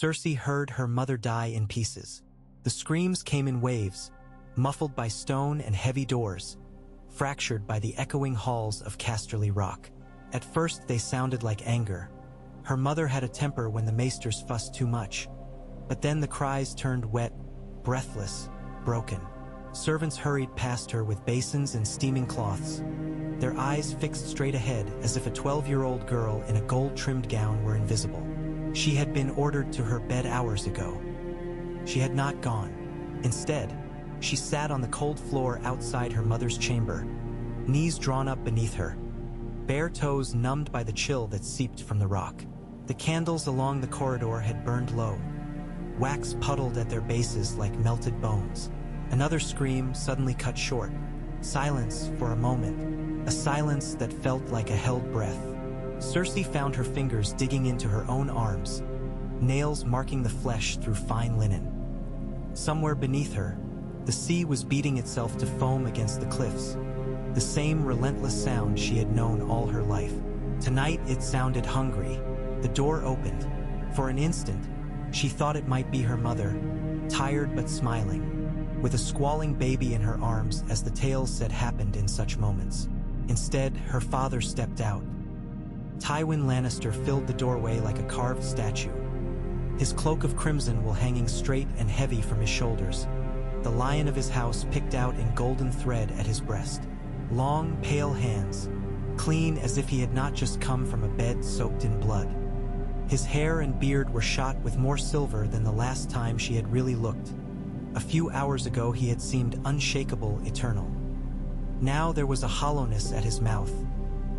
Cersei heard her mother die in pieces. The screams came in waves, muffled by stone and heavy doors, fractured by the echoing halls of Casterly Rock. At first they sounded like anger. Her mother had a temper when the maesters fussed too much. But then the cries turned wet, breathless, broken. Servants hurried past her with basins and steaming cloths, their eyes fixed straight ahead as if a 12-year-old girl in a gold-trimmed gown were invisible. She had been ordered to her bed hours ago. She had not gone. Instead, she sat on the cold floor outside her mother's chamber, knees drawn up beneath her, bare toes numbed by the chill that seeped from the rock. The candles along the corridor had burned low, wax puddled at their bases like melted bones. Another scream suddenly cut short. Silence for a moment, a silence that felt like a held breath. Cersei found her fingers digging into her own arms, nails marking the flesh through fine linen. Somewhere beneath her, the sea was beating itself to foam against the cliffs, the same relentless sound she had known all her life. Tonight it sounded hungry. The door opened. For an instant, she thought it might be her mother, tired but smiling, with a squalling baby in her arms, as the tales said happened in such moments. Instead, her father stepped out. Tywin Lannister filled the doorway like a carved statue, his cloak of crimson wool hanging straight and heavy from his shoulders, the lion of his house picked out in golden thread at his breast. Long, pale hands, clean as if he had not just come from a bed soaked in blood. His hair and beard were shot with more silver than the last time she had really looked. A few hours ago he had seemed unshakable, eternal. Now there was a hollowness at his mouth,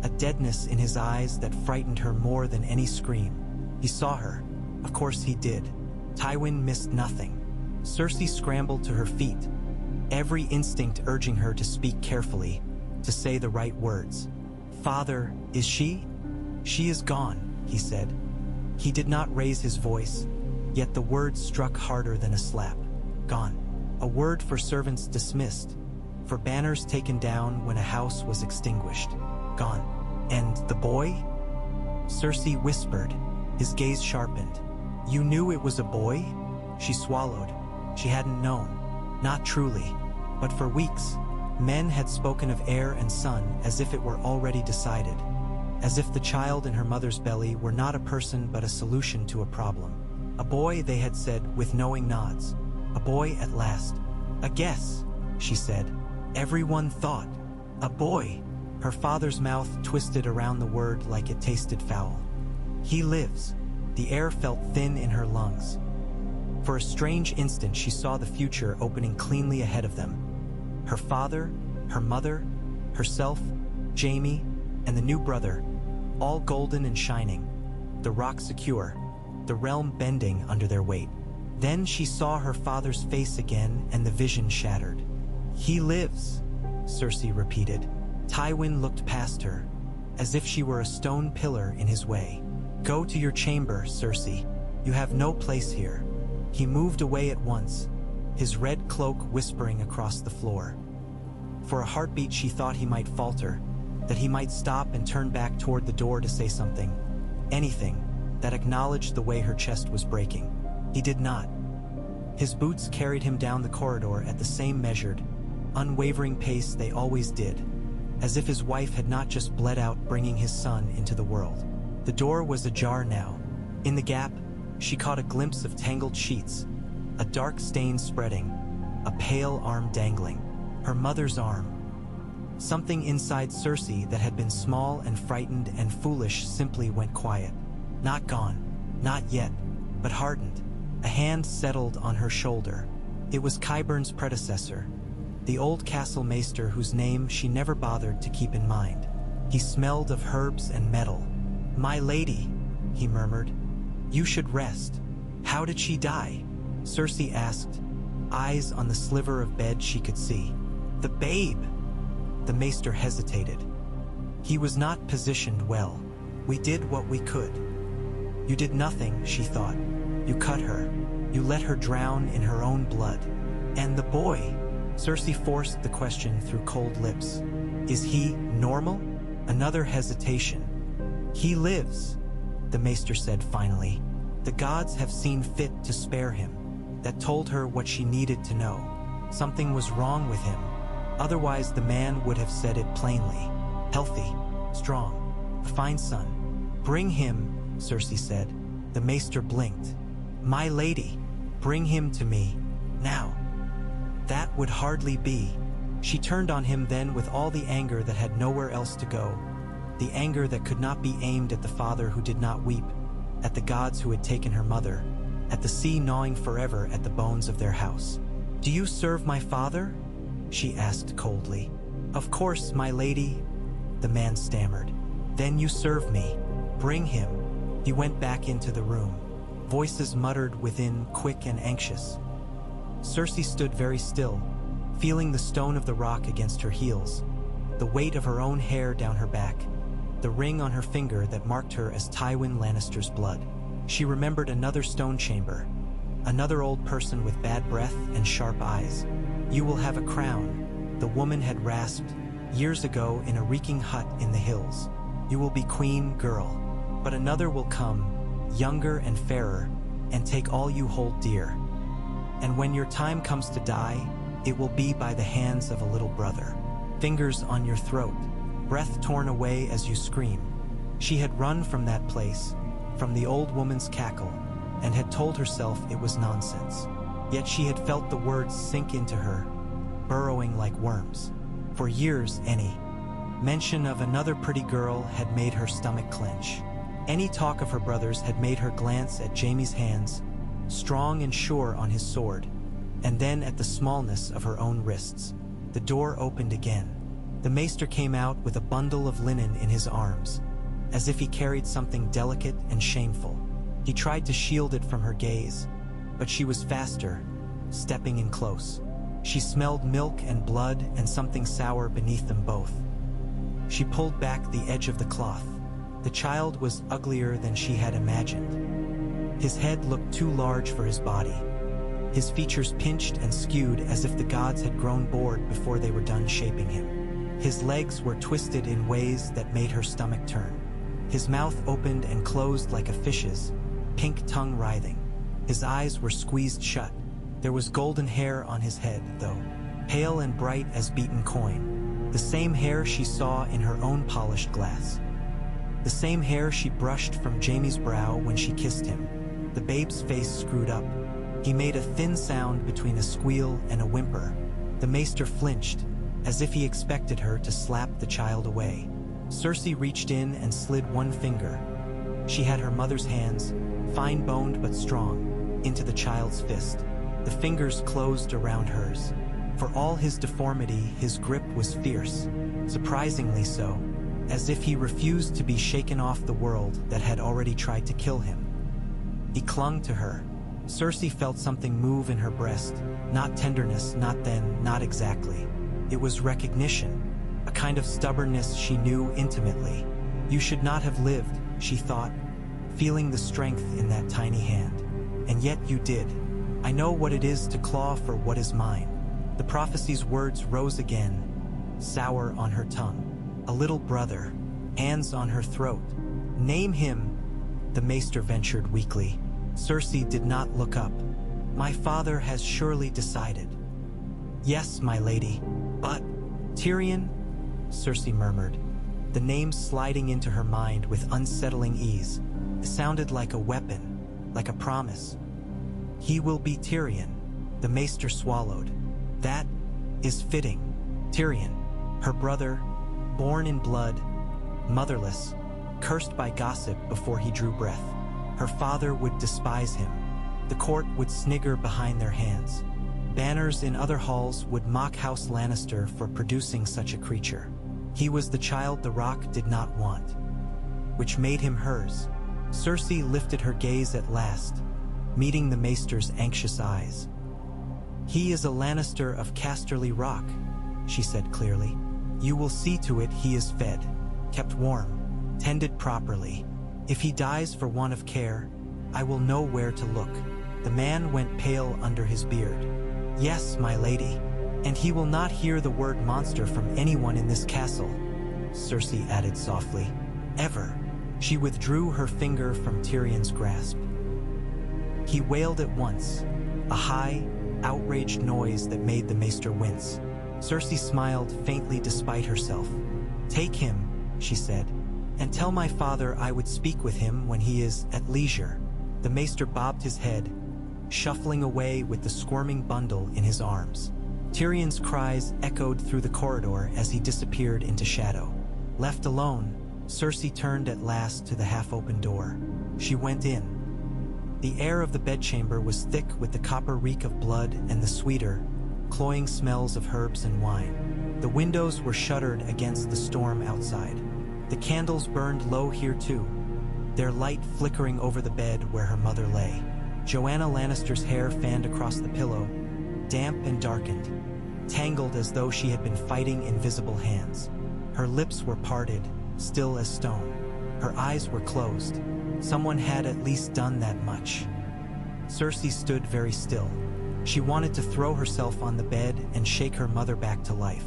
a deadness in his eyes that frightened her more than any scream. He saw her. Of course he did. Tywin missed nothing. Cersei scrambled to her feet, every instinct urging her to speak carefully, to say the right words. "Father, is she?" "She is gone," he said. He did not raise his voice, yet the words struck harder than a slap. Gone. A word for servants dismissed, for banners taken down when a house was extinguished. Gone. And the boy? Cersei whispered, his gaze sharpened. "You knew it was a boy?" She swallowed. She hadn't known. Not truly. But for weeks, men had spoken of heir and son as if it were already decided, as if the child in her mother's belly were not a person but a solution to a problem. A boy, they had said with knowing nods. A boy at last. "A guess," she said. Everyone thought. "A boy." Her father's mouth twisted around the word like it tasted foul. "He lives." The air felt thin in her lungs. For a strange instant she saw the future opening cleanly ahead of them. Her father, her mother, herself, Jaime, and the new brother, all golden and shining, the rock secure, the realm bending under their weight. Then she saw her father's face again and the vision shattered. "He lives," Cersei repeated. Tywin looked past her, as if she were a stone pillar in his way. "Go to your chamber, Cersei. You have no place here." He moved away at once, his red cloak whispering across the floor. For a heartbeat she thought he might falter, that he might stop and turn back toward the door to say something, anything, that acknowledged the way her chest was breaking. He did not. His boots carried him down the corridor at the same measured, unwavering pace they always did, as if his wife had not just bled out bringing his son into the world. The door was ajar now. In the gap, she caught a glimpse of tangled sheets, a dark stain spreading, a pale arm dangling. Her mother's arm. Something inside Cersei that had been small and frightened and foolish simply went quiet. Not gone, not yet, but hardened. A hand settled on her shoulder. It was Qyburn's predecessor, the old castle maester whose name she never bothered to keep in mind. He smelled of herbs and metal. "My lady," he murmured, "you should rest." "How did she die?" Cersei asked, eyes on the sliver of bed she could see. "The babe." The maester hesitated. He was not positioned well. "We did what we could." "You did nothing," she thought. "You cut her. You let her drown in her own blood." "And the boy?" Cersei forced the question through cold lips. "Is he normal?" Another hesitation. "He lives," the maester said finally. The gods have seen fit to spare him. That told her what she needed to know. Something was wrong with him. Otherwise, the man would have said it plainly. Healthy, strong, a fine son. Bring him, Cersei said. The maester blinked. My lady, bring him to me, now. That would hardly be. She turned on him then with all the anger that had nowhere else to go. The anger that could not be aimed at the father who did not weep, at the gods who had taken her mother, at the sea gnawing forever at the bones of their house. Do you serve my father? She asked coldly. Of course, my lady, the man stammered. Then you serve me. Bring him. He went back into the room. Voices muttered within, quick and anxious. Cersei stood very still, feeling the stone of the rock against her heels, the weight of her own hair down her back, the ring on her finger that marked her as Tywin Lannister's blood. She remembered another stone chamber, another old person with bad breath and sharp eyes. You will have a crown, the woman had rasped, years ago in a reeking hut in the hills. You will be queen, girl. But another will come, younger and fairer, and take all you hold dear. And when your time comes to die, it will be by the hands of a little brother. Fingers on your throat, breath torn away as you scream. She had run from that place, from the old woman's cackle, and had told herself it was nonsense. Yet she had felt the words sink into her, burrowing like worms. For years, any mention of another pretty girl had made her stomach clench. Any talk of her brothers had made her glance at Jaime's hands, strong and sure on his sword, and then at the smallness of her own wrists. The door opened again. The maester came out with a bundle of linen in his arms, as if he carried something delicate and shameful. He tried to shield it from her gaze, but she was faster, stepping in close. She smelled milk and blood and something sour beneath them both. She pulled back the edge of the cloth. The child was uglier than she had imagined. His head looked too large for his body, his features pinched and skewed as if the gods had grown bored before they were done shaping him. His legs were twisted in ways that made her stomach turn. His mouth opened and closed like a fish's, pink tongue writhing. His eyes were squeezed shut. There was golden hair on his head, though, pale and bright as beaten coin. The same hair she saw in her own polished glass. The same hair she brushed from Jaime's brow when she kissed him. The babe's face screwed up. He made a thin sound between a squeal and a whimper. The maester flinched, as if he expected her to slap the child away. Cersei reached in and slid one finger. She had her mother's hands, fine-boned but strong, into the child's fist. The fingers closed around hers. For all his deformity, his grip was fierce, surprisingly so, as if he refused to be shaken off the world that had already tried to kill him. He clung to her. Cersei felt something move in her breast, not tenderness, not then, not exactly. It was recognition, a kind of stubbornness she knew intimately. You should not have lived, she thought, feeling the strength in that tiny hand. And yet you did. I know what it is to claw for what is mine. The prophecy's words rose again, sour on her tongue. A little brother, hands on her throat. Name him, the maester ventured weakly. Cersei did not look up. My father has surely decided. Yes, my lady, but Tyrion, Cersei murmured, the name sliding into her mind with unsettling ease. It sounded like a weapon, like a promise. He will be Tyrion, the maester swallowed. That is fitting. Tyrion, her brother, born in blood, motherless, cursed by gossip before he drew breath. Her father would despise him. The court would snigger behind their hands. Banners in other halls would mock House Lannister for producing such a creature. He was the child the Rock did not want, which made him hers. Cersei lifted her gaze at last, meeting the maester's anxious eyes. He is a Lannister of Casterly Rock, she said clearly. You will see to it he is fed, kept warm, tended properly. If he dies for want of care, I will know where to look. The man went pale under his beard. Yes, my lady, and he will not hear the word monster from anyone in this castle, Cersei added softly. Ever. She withdrew her finger from Tyrion's grasp. He wailed at once, a high, outraged noise that made the maester wince. Cersei smiled faintly despite herself. "Take him," she said, "and tell my father I would speak with him when he is at leisure." The maester bobbed his head, shuffling away with the squirming bundle in his arms. Tyrion's cries echoed through the corridor as he disappeared into shadow. Left alone, Cersei turned at last to the half-open door. She went in. The air of the bedchamber was thick with the copper reek of blood and the sweeter, cloying smells of herbs and wine. The windows were shuttered against the storm outside. The candles burned low here too, their light flickering over the bed where her mother lay. Joanna Lannister's hair fanned across the pillow, damp and darkened, tangled as though she had been fighting invisible hands. Her lips were parted, still as stone. Her eyes were closed. Someone had at least done that much. Cersei stood very still. She wanted to throw herself on the bed and shake her mother back to life,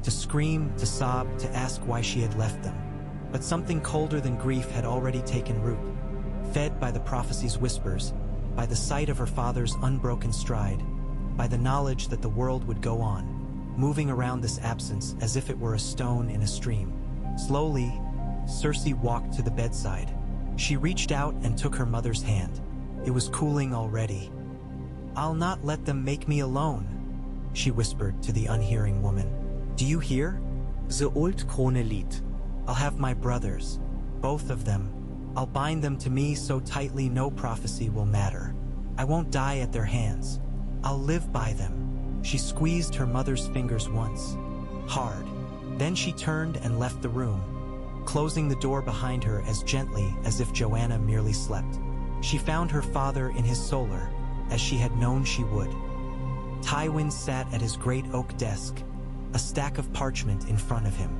to scream, to sob, to ask why she had left them. But something colder than grief had already taken root, fed by the prophecy's whispers, by the sight of her father's unbroken stride, by the knowledge that the world would go on, moving around this absence as if it were a stone in a stream. Slowly, Cersei walked to the bedside. She reached out and took her mother's hand. It was cooling already. "I'll not let them make me alone," she whispered to the unhearing woman. "Do you hear? The old krone lied. I'll have my brothers, both of them. I'll bind them to me so tightly no prophecy will matter. I won't die at their hands. I'll live by them." She squeezed her mother's fingers once, hard. Then she turned and left the room, closing the door behind her as gently as if Joanna merely slept. She found her father in his solar, as she had known she would. Tywin sat at his great oak desk, a stack of parchment in front of him.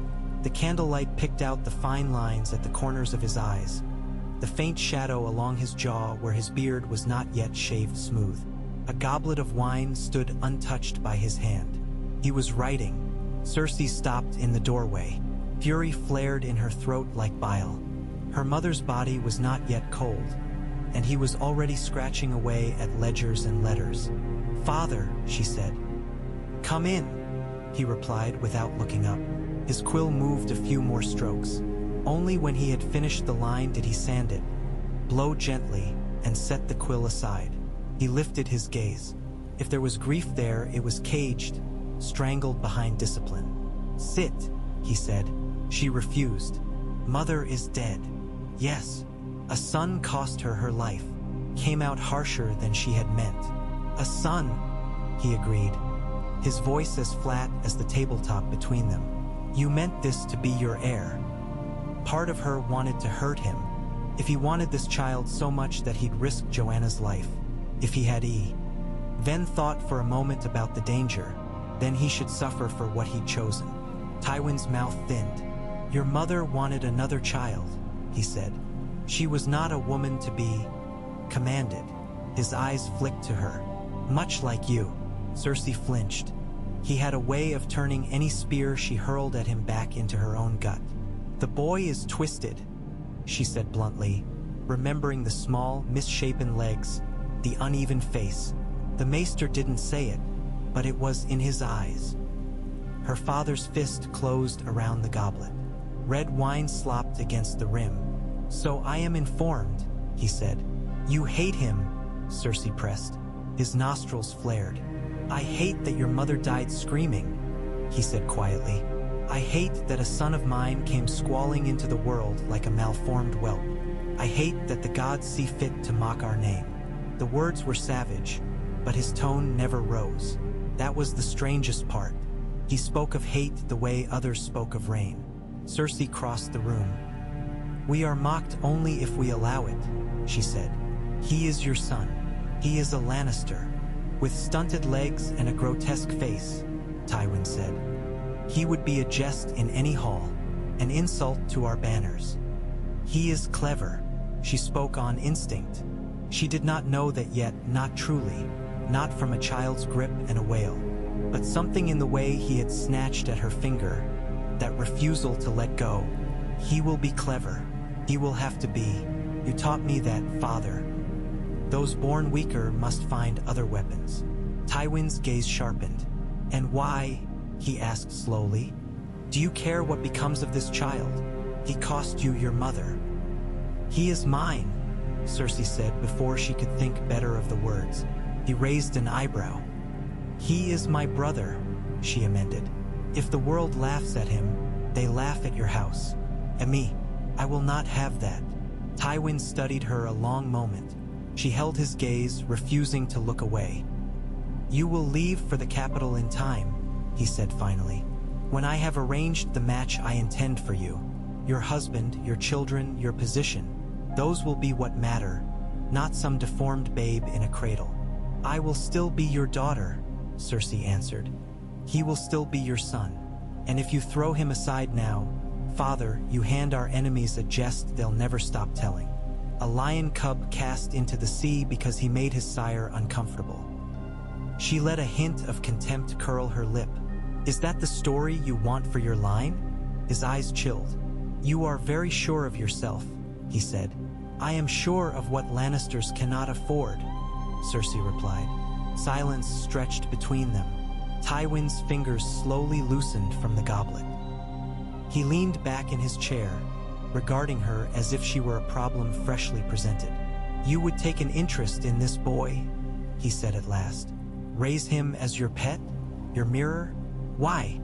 The candlelight picked out the fine lines at the corners of his eyes, the faint shadow along his jaw where his beard was not yet shaved smooth. A goblet of wine stood untouched by his hand. He was writing. Cersei stopped in the doorway. Fury flared in her throat like bile. Her mother's body was not yet cold, and he was already scratching away at ledgers and letters. "Father," she said. "Come in," he replied without looking up. His quill moved a few more strokes. Only when he had finished the line did he sand it, blow gently, and set the quill aside. He lifted his gaze. If there was grief there, it was caged, strangled behind discipline. "Sit," he said. She refused. "Mother is dead." Yes, a son cost her her life, came out harsher than she had meant. "A son," he agreed, his voice as flat as the tabletop between them. "You meant this to be your heir." Part of her wanted to hurt him, if he wanted this child so much that he'd risk Joanna's life, if he had then thought for a moment about the danger, then he should suffer for what he'd chosen. Tywin's mouth thinned. "Your mother wanted another child," he said. "She was not a woman to be commanded." His eyes flicked to her. "Much like you." Cersei flinched. He had a way of turning any spear she hurled at him back into her own gut. "The boy is twisted," she said bluntly, remembering the small, misshapen legs, the uneven face. The maester didn't say it, but it was in his eyes. Her father's fist closed around the goblet. Red wine slopped against the rim. "So I am informed," he said. "You hate him," Cersei pressed. His nostrils flared. "I hate that your mother died screaming," he said quietly. "I hate that a son of mine came squalling into the world like a malformed whelp. I hate that the gods see fit to mock our name." The words were savage, but his tone never rose. That was the strangest part. He spoke of hate the way others spoke of rain. Cersei crossed the room. "We are mocked only if we allow it," she said. "He is your son. He is a Lannister, with stunted legs and a grotesque face," Tywin said. "He would be a jest in any hall, an insult to our banners. He is clever." She spoke on instinct. She did not know that yet, not truly, not from a child's grip and a wail, but something in the way he had snatched at her finger, that refusal to let go. "He will be clever. He will have to be. You taught me that, father." Those born weaker must find other weapons. Tywin's gaze sharpened. And why? He asked slowly. Do you care what becomes of this child? He cost you your mother. He is mine, Cersei said before she could think better of the words. He raised an eyebrow. He is my brother, she amended. If the world laughs at him, they laugh at your house. At me, I will not have that. Tywin studied her a long moment. She held his gaze, refusing to look away. You will leave for the capital in time, he said finally. When I have arranged the match I intend for you, your husband, your children, your position, those will be what matter, not some deformed babe in a cradle. I will still be your daughter, Cersei answered. He will still be your son. And if you throw him aside now, Father, you hand our enemies a jest they'll never stop telling. A lion cub cast into the sea because he made his sire uncomfortable. She let a hint of contempt curl her lip. Is that the story you want for your line? His eyes chilled. You are very sure of yourself, he said. I am sure of what Lannisters cannot afford, Cersei replied. Silence stretched between them. Tywin's fingers slowly loosened from the goblet. He leaned back in his chair, regarding her as if she were a problem freshly presented. You would take an interest in this boy, he said at last. Raise him as your pet? Your mirror? Why?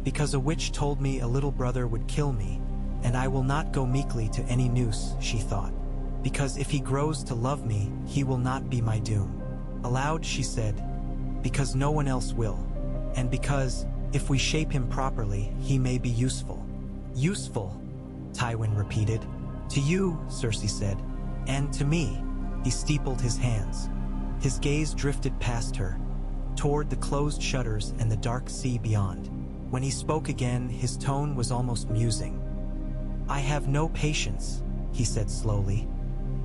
Because a witch told me a little brother would kill me, and I will not go meekly to any noose, she thought. Because if he grows to love me, he will not be my doom. Aloud she said, because no one else will, and because, if we shape him properly, he may be useful. Useful, Tywin repeated. To you, Cersei said, and to me. He steepled his hands. His gaze drifted past her, toward the closed shutters and the dark sea beyond. When he spoke again, his tone was almost musing. I have no patience, he said slowly,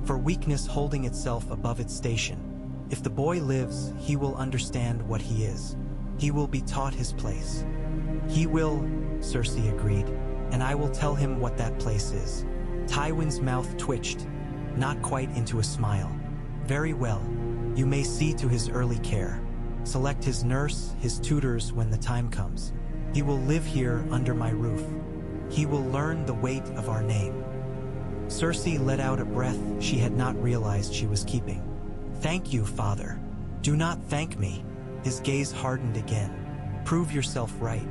for weakness holding itself above its station. If the boy lives, he will understand what he is. He will be taught his place. He will, Cersei agreed, and I will tell him what that place is. Tywin's mouth twitched, not quite into a smile. Very well, you may see to his early care. Select his nurse, his tutors when the time comes. He will live here under my roof. He will learn the weight of our name. Cersei let out a breath she had not realized she was keeping. Thank you, Father. Do not thank me. His gaze hardened again. Prove yourself right.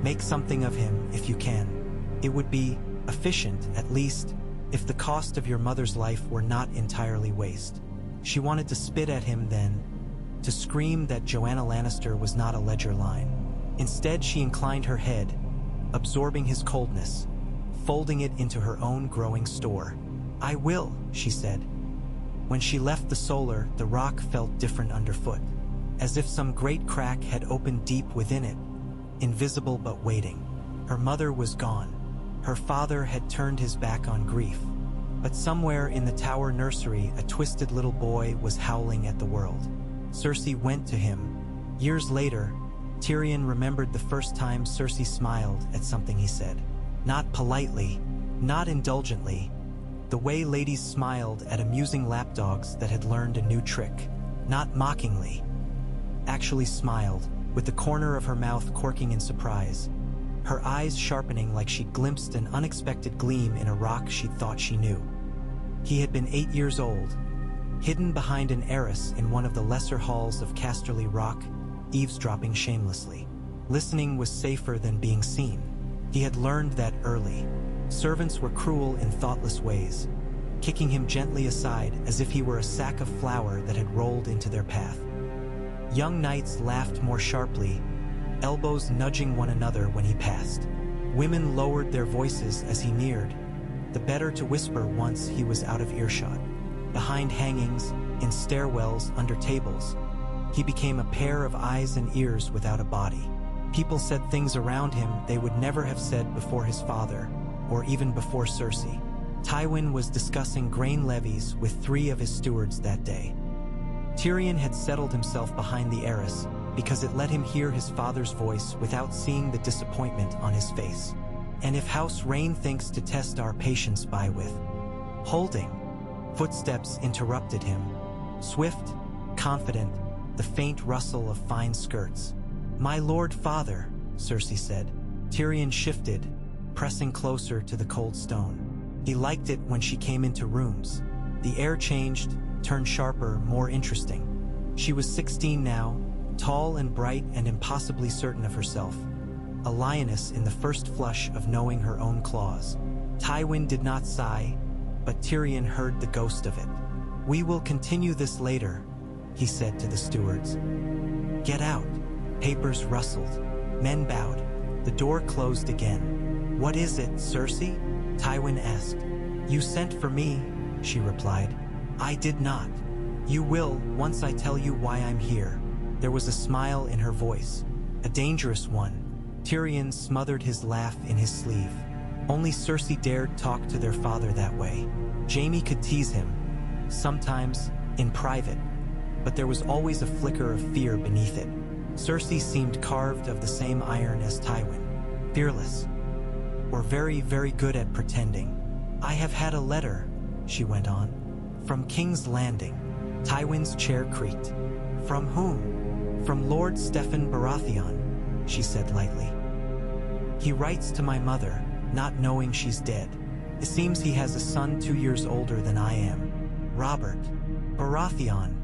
Make something of him if you can. It would be efficient, at least, if the cost of your mother's life were not entirely waste. She wanted to spit at him then, to scream that Joanna Lannister was not a ledger line. Instead, she inclined her head, absorbing his coldness, folding it into her own growing store. I will, she said. When she left the solar, the rock felt different underfoot, as if some great crack had opened deep within it, invisible but waiting. Her mother was gone. Her father had turned his back on grief. But somewhere in the tower nursery, a twisted little boy was howling at the world. Cersei went to him. Years later, Tyrion remembered the first time Cersei smiled at something he said. Not politely, not indulgently, the way ladies smiled at amusing lapdogs that had learned a new trick. Not mockingly. Actually smiled, with the corner of her mouth quirking in surprise, her eyes sharpening like she glimpsed an unexpected gleam in a rock she thought she knew. He had been 8 years old, hidden behind an arras in one of the lesser halls of Casterly Rock, eavesdropping shamelessly. Listening was safer than being seen. He had learned that early. Servants were cruel in thoughtless ways, kicking him gently aside as if he were a sack of flour that had rolled into their path. Young knights laughed more sharply, elbows nudging one another when he passed. Women lowered their voices as he neared, the better to whisper once he was out of earshot. Behind hangings, in stairwells, under tables, he became a pair of eyes and ears without a body. People said things around him they would never have said before his father, or even before Cersei. Tywin was discussing grain levies with 3 of his stewards that day. Tyrion had settled himself behind the arras because it let him hear his father's voice without seeing the disappointment on his face. And if House Rain thinks to test our patience by with holding, footsteps interrupted him. Swift, confident, the faint rustle of fine skirts. "My lord father," Cersei said. Tyrion shifted, pressing closer to the cold stone. He liked it when she came into rooms. The air changed, turned sharper, more interesting. She was 16 now, tall and bright and impossibly certain of herself. A lioness in the first flush of knowing her own claws. Tywin did not sigh, but Tyrion heard the ghost of it. "We will continue this later," he said to the stewards. "Get out." Papers rustled. Men bowed. The door closed again. "What is it, Cersei?" Tywin asked. "You sent for me," she replied. "I did not. You will, once I tell you why I'm here." There was a smile in her voice, a dangerous one. Tyrion smothered his laugh in his sleeve. Only Cersei dared talk to their father that way. Jaime could tease him, sometimes, in private, but there was always a flicker of fear beneath it. Cersei seemed carved of the same iron as Tywin. Fearless. Or very, very good at pretending. "I have had a letter," she went on. "From King's Landing." Tywin's chair creaked. "From whom?" "From Lord Stephen Baratheon," she said lightly. "He writes to my mother, not knowing she's dead. It seems he has a son 2 years older than I am." "Robert Baratheon,"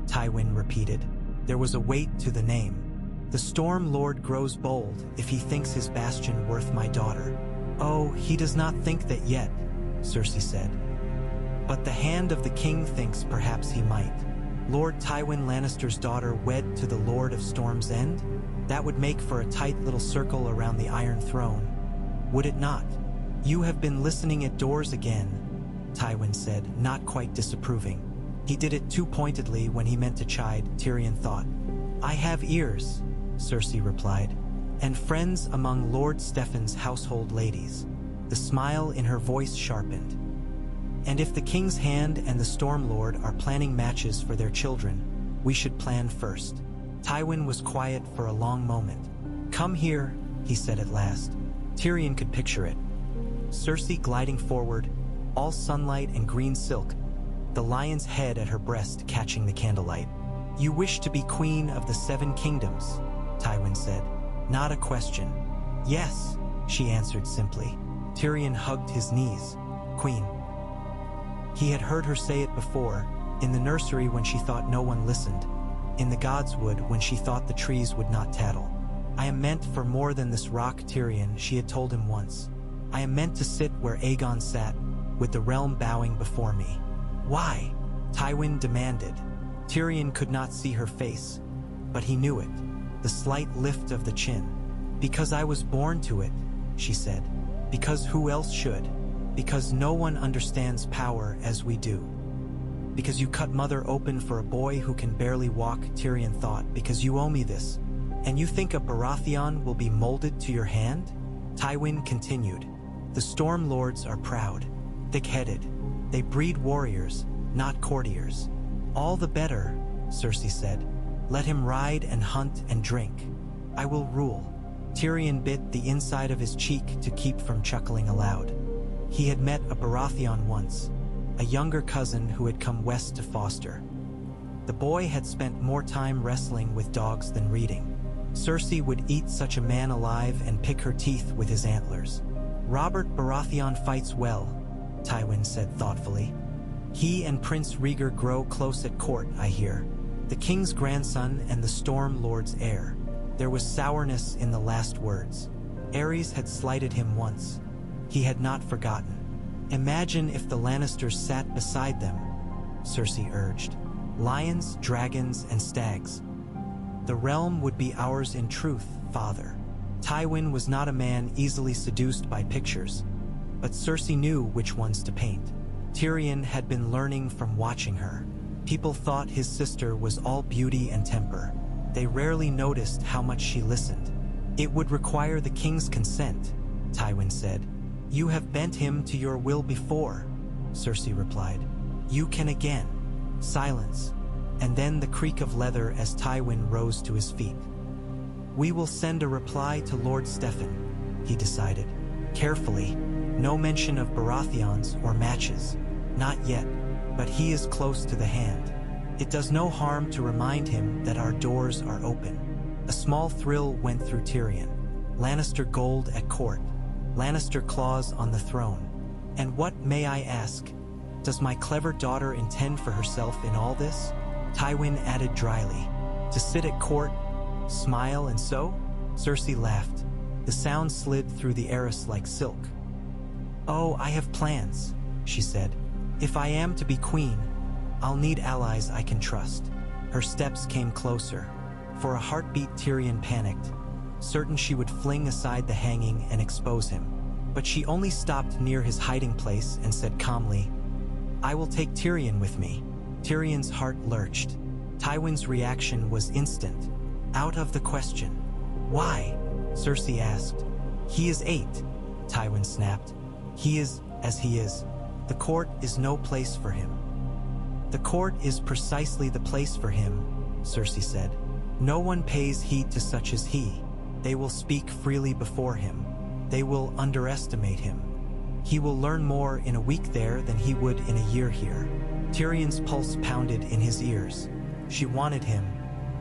Tywin repeated. There was a weight to the name. "The Storm Lord grows bold if he thinks his bastion worth my daughter." "Oh, he does not think that yet," Cersei said. "But the hand of the king thinks perhaps he might. Lord Tywin Lannister's daughter wed to the Lord of Storm's End? That would make for a tight little circle around the Iron Throne. Would it not?" "You have been listening at doors again," Tywin said, not quite disapproving. He did it too pointedly when he meant to chide, Tyrion thought. "I have ears," Cersei replied, "and friends among Lord Stephen's household ladies." The smile in her voice sharpened. "And if the King's Hand and the Storm Lord are planning matches for their children, we should plan first." Tywin was quiet for a long moment. "Come here," he said at last. Tyrion could picture it. Cersei gliding forward, all sunlight and green silk, the lion's head at her breast catching the candlelight. "You wish to be queen of the 7 kingdoms," Tywin said. Not a question. "Yes," she answered simply. Tyrion hugged his knees. "Queen." He had heard her say it before, in the nursery when she thought no one listened, in the Godswood when she thought the trees would not tattle. "I am meant for more than this rock, Tyrion," she had told him once. "I am meant to sit where Aegon sat, with the realm bowing before me." "Why?" Tywin demanded. Tyrion could not see her face, but he knew it, the slight lift of the chin. "Because I was born to it," she said. "Because who else should? Because no one understands power as we do. Because you cut mother open for a boy who can barely walk," Tyrion thought. "Because you owe me this. And you think a Baratheon will be molded to your hand?" Tywin continued. "The Storm Lords are proud, thick-headed. They breed warriors, not courtiers." "All the better," Cersei said. "Let him ride and hunt and drink. I will rule." Tyrion bit the inside of his cheek to keep from chuckling aloud. He had met a Baratheon once, a younger cousin who had come west to foster. The boy had spent more time wrestling with dogs than reading. Cersei would eat such a man alive and pick her teeth with his antlers. "Robert Baratheon fights well," Tywin said thoughtfully. "He and Prince Rhaegar grow close at court, I hear. The king's grandson and the Storm Lord's heir." There was sourness in the last words. Aerys had slighted him once. He had not forgotten. "Imagine if the Lannisters sat beside them," Cersei urged. "Lions, dragons, and stags. The realm would be ours in truth, father." Tywin was not a man easily seduced by pictures, but Cersei knew which ones to paint. Tyrion had been learning from watching her. People thought his sister was all beauty and temper. They rarely noticed how much she listened. "It would require the king's consent," Tywin said. "You have bent him to your will before," Cersei replied. "You can again." Silence, and then the creak of leather as Tywin rose to his feet. "We will send a reply to Lord Stephen," he decided. "Carefully, no mention of Baratheons or matches. Not yet, but he is close to the hand." It does no harm to remind him that our doors are open. A small thrill went through Tyrion. Lannister gold at court. Lannister claws on the throne. And what, may I ask, does my clever daughter intend for herself in all this? Tywin added dryly. To sit at court, smile and so? Cersei laughed. The sound slid through the heiress like silk. Oh, I have plans, she said. If I am to be queen, I'll need allies I can trust. Her steps came closer. For a heartbeat, Tyrion panicked, certain she would fling aside the hanging and expose him. But she only stopped near his hiding place and said calmly, I will take Tyrion with me. Tyrion's heart lurched. Tywin's reaction was instant. Out of the question. Why? Cersei asked. He is 8, Tywin snapped. He is as he is. The court is no place for him. The court is precisely the place for him, Cersei said. No one pays heed to such as he. They will speak freely before him. They will underestimate him. He will learn more in a week there than he would in a year here. Tyrion's pulse pounded in his ears. She wanted him.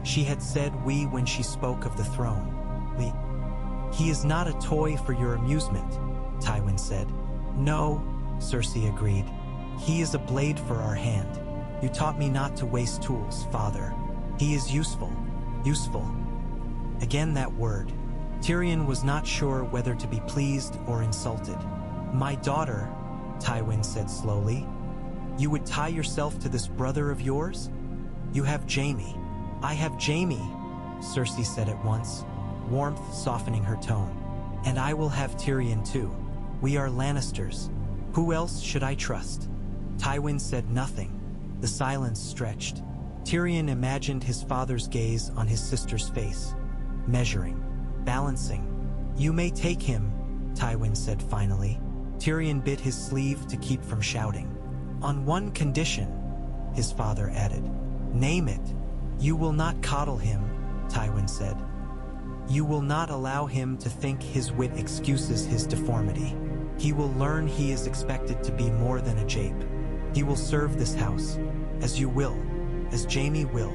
She had said we when she spoke of the throne. He is not a toy for your amusement, Tywin said. No, Cersei agreed. He is a blade for our hand. You taught me not to waste tools, father. He is useful. Useful. Again that word. Tyrion was not sure whether to be pleased or insulted. My daughter, Tywin said slowly. You would tie yourself to this brother of yours? You have Jaime. I have Jaime, Cersei said at once, warmth softening her tone. And I will have Tyrion too. We are Lannisters. Who else should I trust? Tywin said nothing. The silence stretched. Tyrion imagined his father's gaze on his sister's face, measuring, balancing. You may take him, Tywin said finally. Tyrion bit his sleeve to keep from shouting. On one condition, his father added. Name it. You will not coddle him, Tywin said. You will not allow him to think his wit excuses his deformity. He will learn he is expected to be more than a jape. He will serve this house, as you will, as Jaime will.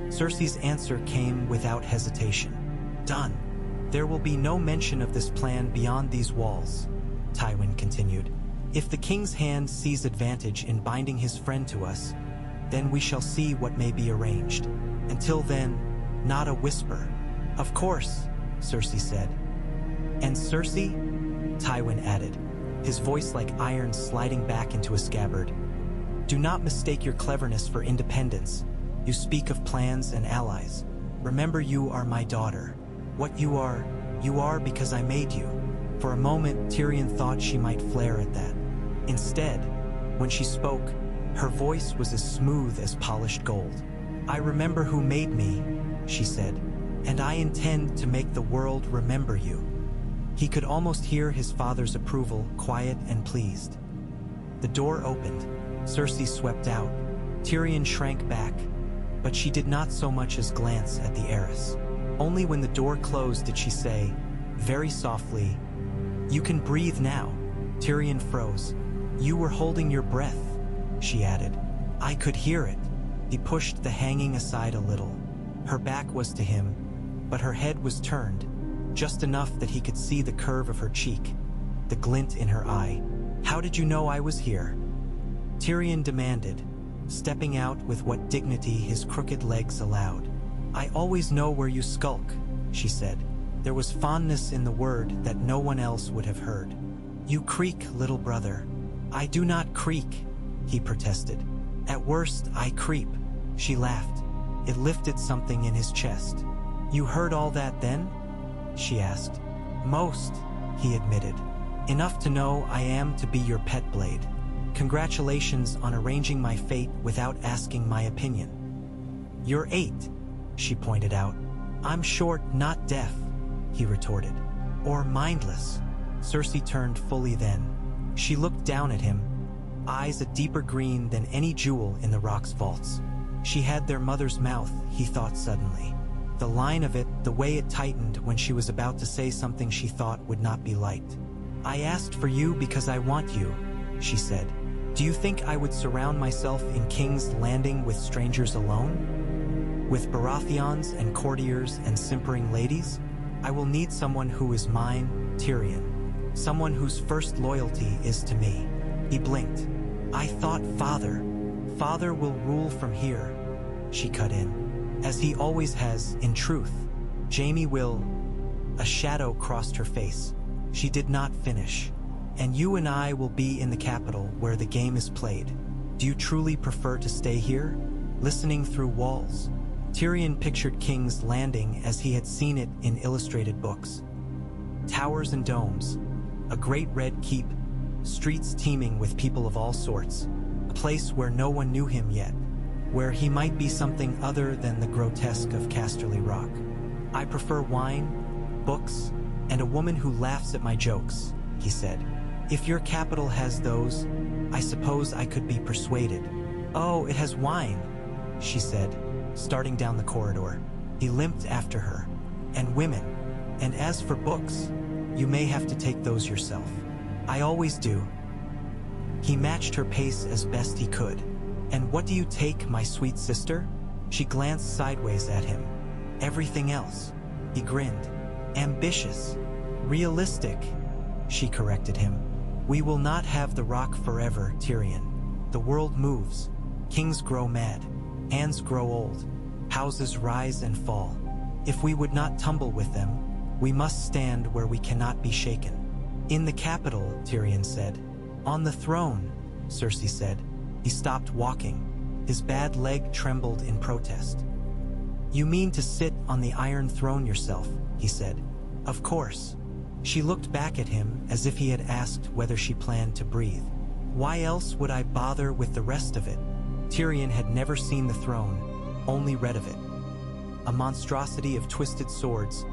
Cersei's answer came without hesitation. Done. There will be no mention of this plan beyond these walls, Tywin continued. If the king's hand sees advantage in binding his friend to us, then we shall see what may be arranged. Until then, not a whisper. Of course, Cersei said. And Cersei? Tywin added, his voice like iron sliding back into a scabbard. Do not mistake your cleverness for independence. You speak of plans and allies. Remember, you are my daughter. What you are because I made you. For a moment, Tyrion thought she might flare at that. Instead, when she spoke, her voice was as smooth as polished gold. I remember who made me, she said, and I intend to make the world remember you. He could almost hear his father's approval, quiet and pleased. The door opened. Cersei swept out. Tyrion shrank back, but she did not so much as glance at the heiress. Only when the door closed did she say, very softly, You can breathe now. Tyrion froze. You were holding your breath, she added. I could hear it. He pushed the hanging aside a little. Her back was to him, but her head was turned, just enough that he could see the curve of her cheek, the glint in her eye. How did you know I was here? Tyrion demanded, stepping out with what dignity his crooked legs allowed. I always know where you skulk, she said. There was fondness in the word that no one else would have heard. You creak, little brother. I do not creak, he protested. At worst, I creep, she laughed. It lifted something in his chest. You heard all that then? She asked. Most, he admitted. Enough to know I am to be your pet blade. Congratulations on arranging my fate without asking my opinion. You're 8, she pointed out. I'm short, not deaf, he retorted. Or mindless. Cersei turned fully then. She looked down at him, eyes a deeper green than any jewel in the rock's vaults. She had their mother's mouth, he thought suddenly. The line of it, the way it tightened when she was about to say something she thought would not be liked. I asked for you because I want you, she said. Do you think I would surround myself in King's Landing with strangers alone? With Baratheons and courtiers and simpering ladies? I will need someone who is mine, Tyrion. Someone whose first loyalty is to me. He blinked. I thought father. Father will rule from here, she cut in. As he always has, in truth. Jaime will. A shadow crossed her face. She did not finish. And you and I will be in the capital where the game is played. Do you truly prefer to stay here? Listening through walls? Tyrion pictured King's Landing as he had seen it in illustrated books. Towers and domes, a great red keep, streets teeming with people of all sorts, a place where no one knew him yet, where he might be something other than the grotesque of Casterly Rock. I prefer wine, books, and a woman who laughs at my jokes, he said. If your capital has those, I suppose I could be persuaded. Oh, it has wine, she said, starting down the corridor. He limped after her. And women. And as for books, you may have to take those yourself. I always do. He matched her pace as best he could. And what do you take, my sweet sister? She glanced sideways at him. Everything else. He grinned. Ambitious. Realistic. She corrected him. We will not have the rock forever, Tyrion. The world moves. Kings grow mad. Hands grow old. Houses rise and fall. If we would not tumble with them, we must stand where we cannot be shaken. In the capital, Tyrion said. On the throne, Cersei said. He stopped walking. His bad leg trembled in protest. You mean to sit on the Iron Throne yourself, he said. Of course. She looked back at him as if he had asked whether she planned to breathe. Why else would I bother with the rest of it? Tyrion had never seen the throne, only read of it. A monstrosity of twisted swords,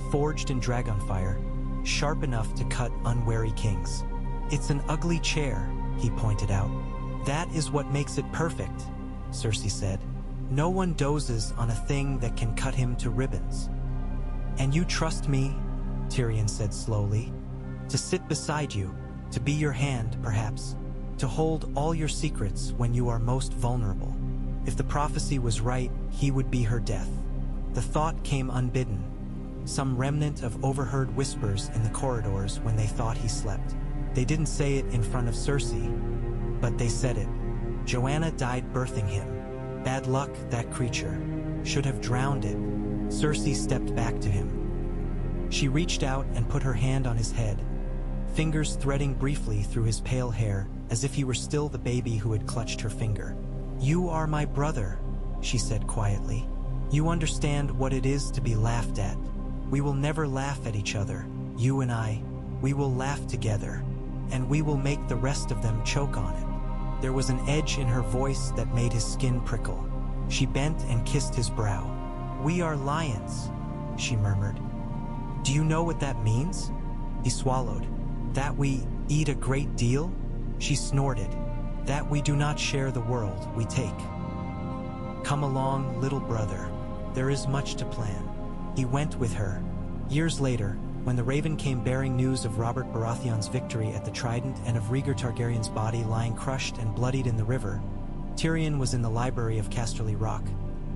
forged in dragonfire, sharp enough to cut unwary kings. It's an ugly chair, he pointed out. That is what makes it perfect, Cersei said. No one dozes on a thing that can cut him to ribbons. And you trust me, Tyrion said slowly, to sit beside you, to be your hand, perhaps, to hold all your secrets when you are most vulnerable. If the prophecy was right, he would be her death. The thought came unbidden, some remnant of overheard whispers in the corridors when they thought he slept. They didn't say it in front of Cersei, but they said it. Joanna died birthing him. Bad luck, that creature. Should have drowned it. Cersei stepped back to him. She reached out and put her hand on his head, fingers threading briefly through his pale hair, as if he were still the baby who had clutched her finger. You are my brother, she said quietly. You understand what it is to be laughed at. We will never laugh at each other, you and I. We will laugh together, and we will make the rest of them choke on it. There was an edge in her voice that made his skin prickle. She bent and kissed his brow. We are lions, she murmured. Do you know what that means? He swallowed. That we eat a great deal? She snorted. That we do not share the world we take. Come along, little brother. There is much to plan. He went with her. Years later, when the Raven came bearing news of Robert Baratheon's victory at the Trident and of Rhaegar Targaryen's body lying crushed and bloodied in the river, Tyrion was in the library of Casterly Rock,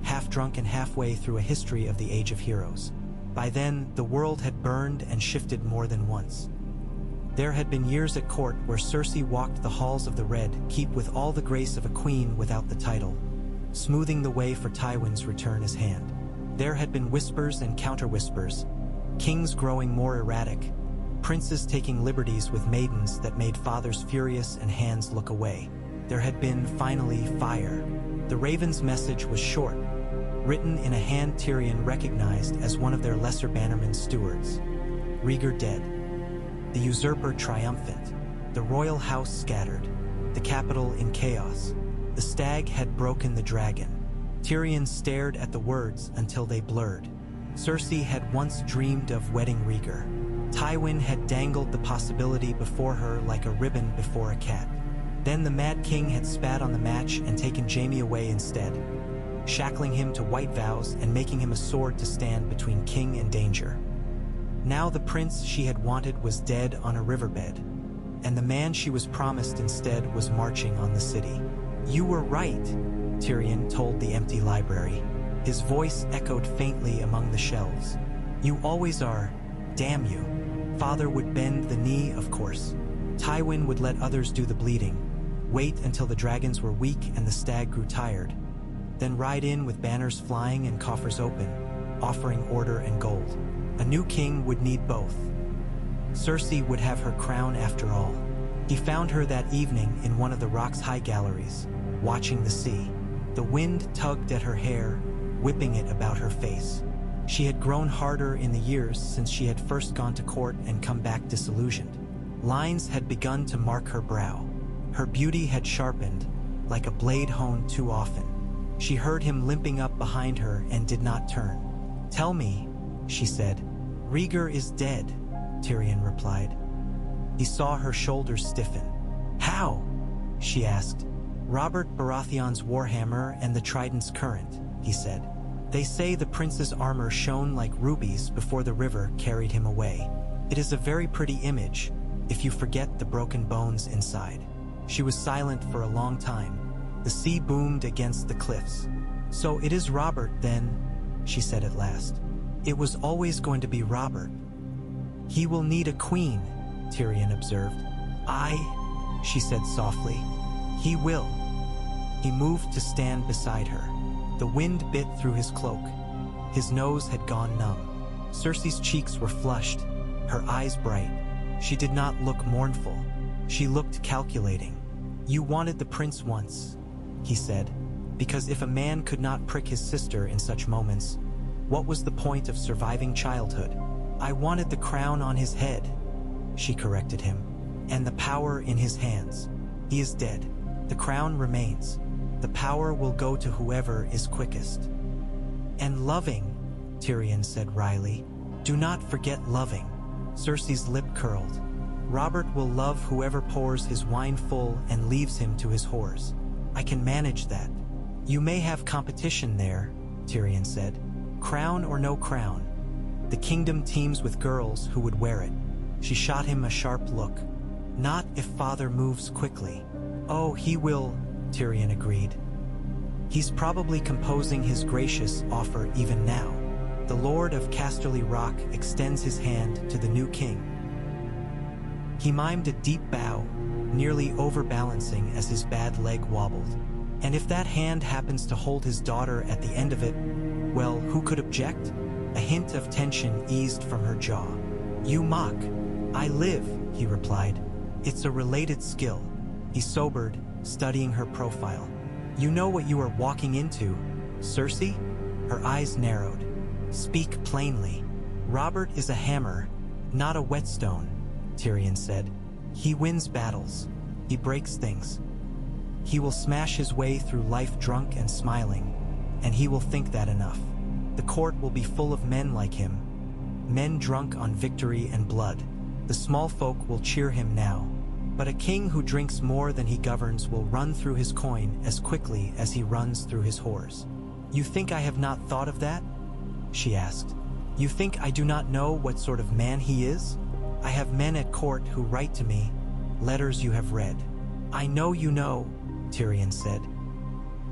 half drunk and halfway through a history of the Age of Heroes. By then, the world had burned and shifted more than once. There had been years at court where Cersei walked the halls of the Red Keep with all the grace of a queen without the title, smoothing the way for Tywin's return as Hand. There had been whispers and counter-whispers, kings growing more erratic, princes taking liberties with maidens that made fathers furious and hands look away. There had been, finally, fire. The Raven's message was short, written in a hand Tyrion recognized as one of their lesser bannerman stewards. Rhaegar dead. The usurper triumphant. The royal house scattered. The capital in chaos. The stag had broken the dragon. Tyrion stared at the words until they blurred. Cersei had once dreamed of wedding Rhaegar. Tywin had dangled the possibility before her like a ribbon before a cat. Then the Mad King had spat on the match and taken Jaime away instead, shackling him to white vows and making him a sword to stand between king and danger. Now the prince she had wanted was dead on a riverbed. and the man she was promised instead was marching on the city. "You were right," Tyrion told the empty library. His voice echoed faintly among the shelves. "You always are, damn you." Father would bend the knee, of course. Tywin would let others do the bleeding, wait until the dragons were weak and the stag grew tired, then ride in with banners flying and coffers open, offering order and gold. A new king would need both. Cersei would have her crown after all. He found her that evening in one of the rock's high galleries, watching the sea. The wind tugged at her hair, whipping it about her face. She had grown harder in the years since she had first gone to court and come back disillusioned. Lines had begun to mark her brow. Her beauty had sharpened, like a blade honed too often. She heard him limping up behind her and did not turn. "Tell me," she said. "Rhaegar is dead," Tyrion replied. He saw her shoulders stiffen. "How?" she asked. "Robert Baratheon's warhammer and the trident's current," he said. "They say the prince's armor shone like rubies before the river carried him away. It is a very pretty image, if you forget the broken bones inside." She was silent for a long time. The sea boomed against the cliffs. "So it is Robert, then," she said at last. "It was always going to be Robert." "He will need a queen," Tyrion observed. She said softly. "He will." He moved to stand beside her. The wind bit through his cloak. His nose had gone numb. Cersei's cheeks were flushed, her eyes bright. She did not look mournful. She looked calculating. "You wanted the prince once," he said, "because if a man could not prick his sister in such moments, what was the point of surviving childhood?" "I wanted the crown on his head," she corrected him, "and the power in his hands. He is dead. The crown remains. The power will go to whoever is quickest." "And loving," Tyrion said wryly. "Do not forget loving." Cersei's lip curled. "Robert will love whoever pours his wine full and leaves him to his whores. I can manage that." "You may have competition there," Tyrion said. "Crown or no crown. The kingdom teems with girls who would wear it." She shot him a sharp look. "Not if father moves quickly." "Oh, he will," Tyrion agreed. "He's probably composing his gracious offer even now." The Lord of Casterly Rock extends his hand to the new king. He mimed a deep bow, nearly overbalancing as his bad leg wobbled. And if that hand happens to hold his daughter at the end of it, well, who could object? A hint of tension eased from her jaw. "You mock." "I live," he replied. "It's a related skill." He sobered, studying her profile. "You know what you are walking into, Cersei?" Her eyes narrowed. "Speak plainly." "Robert is a hammer, not a whetstone," Tyrion said. "He wins battles. He breaks things. He will smash his way through life drunk and smiling, and he will think that enough. The court will be full of men like him, men drunk on victory and blood. The small folk will cheer him now. But a king who drinks more than he governs will run through his coin as quickly as he runs through his whores." "You think I have not thought of that?" she asked. "You think I do not know what sort of man he is? I have men at court who write to me, letters you have read." "I know you know," Tyrion said.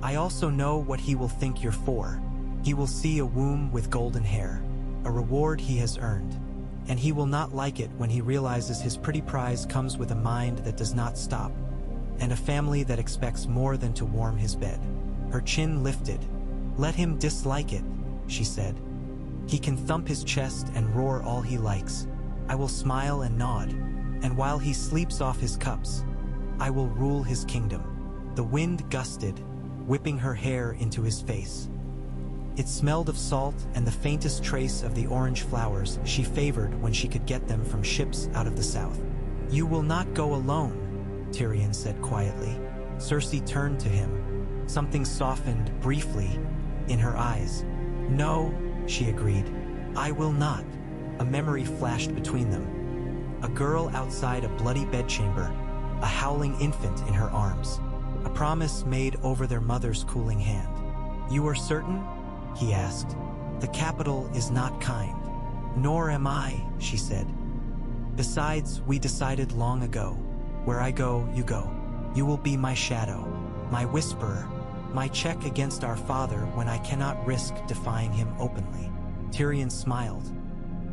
"I also know what he will think you're for. He will see a womb with golden hair, a reward he has earned. And he will not like it when he realizes his pretty prize comes with a mind that does not stop, and a family that expects more than to warm his bed." Her chin lifted. "Let him dislike it," she said. "He can thump his chest and roar all he likes. I will smile and nod, and while he sleeps off his cups, I will rule his kingdom." The wind gusted, whipping her hair into his face. It smelled of salt and the faintest trace of the orange flowers she favored when she could get them from ships out of the south. "You will not go alone," Tyrion said quietly. Cersei turned to him. Something softened briefly in her eyes. "No," she agreed. "I will not." A memory flashed between them. A girl outside a bloody bedchamber, a howling infant in her arms. A promise made over their mother's cooling hand. "You are certain?" he asked. "The capital is not kind." "Nor am I," she said. "Besides, we decided long ago. Where I go, you go. You will be my shadow, my whisperer, my check against our father when I cannot risk defying him openly." Tyrion smiled,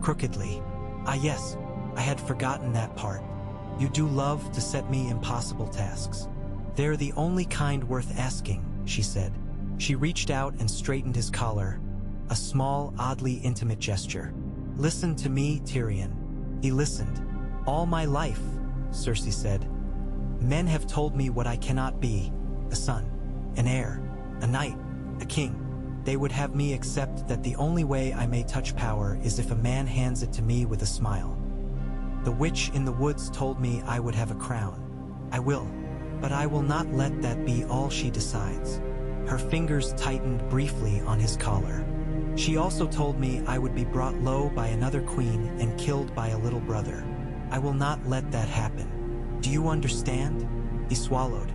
crookedly. "Ah yes, I had forgotten that part. You do love to set me impossible tasks. They're the only kind worth asking," she said. She reached out and straightened his collar, a small, oddly intimate gesture. "Listen to me, Tyrion." He listened. "All my life," Cersei said, "men have told me what I cannot be: a son, an heir, a knight, a king. They would have me accept that the only way I may touch power is if a man hands it to me with a smile. The witch in the woods told me I would have a crown. I will, but I will not let that be all she decides." Her fingers tightened briefly on his collar. "She also told me I would be brought low by another queen and killed by a little brother. I will not let that happen. Do you understand?" He swallowed.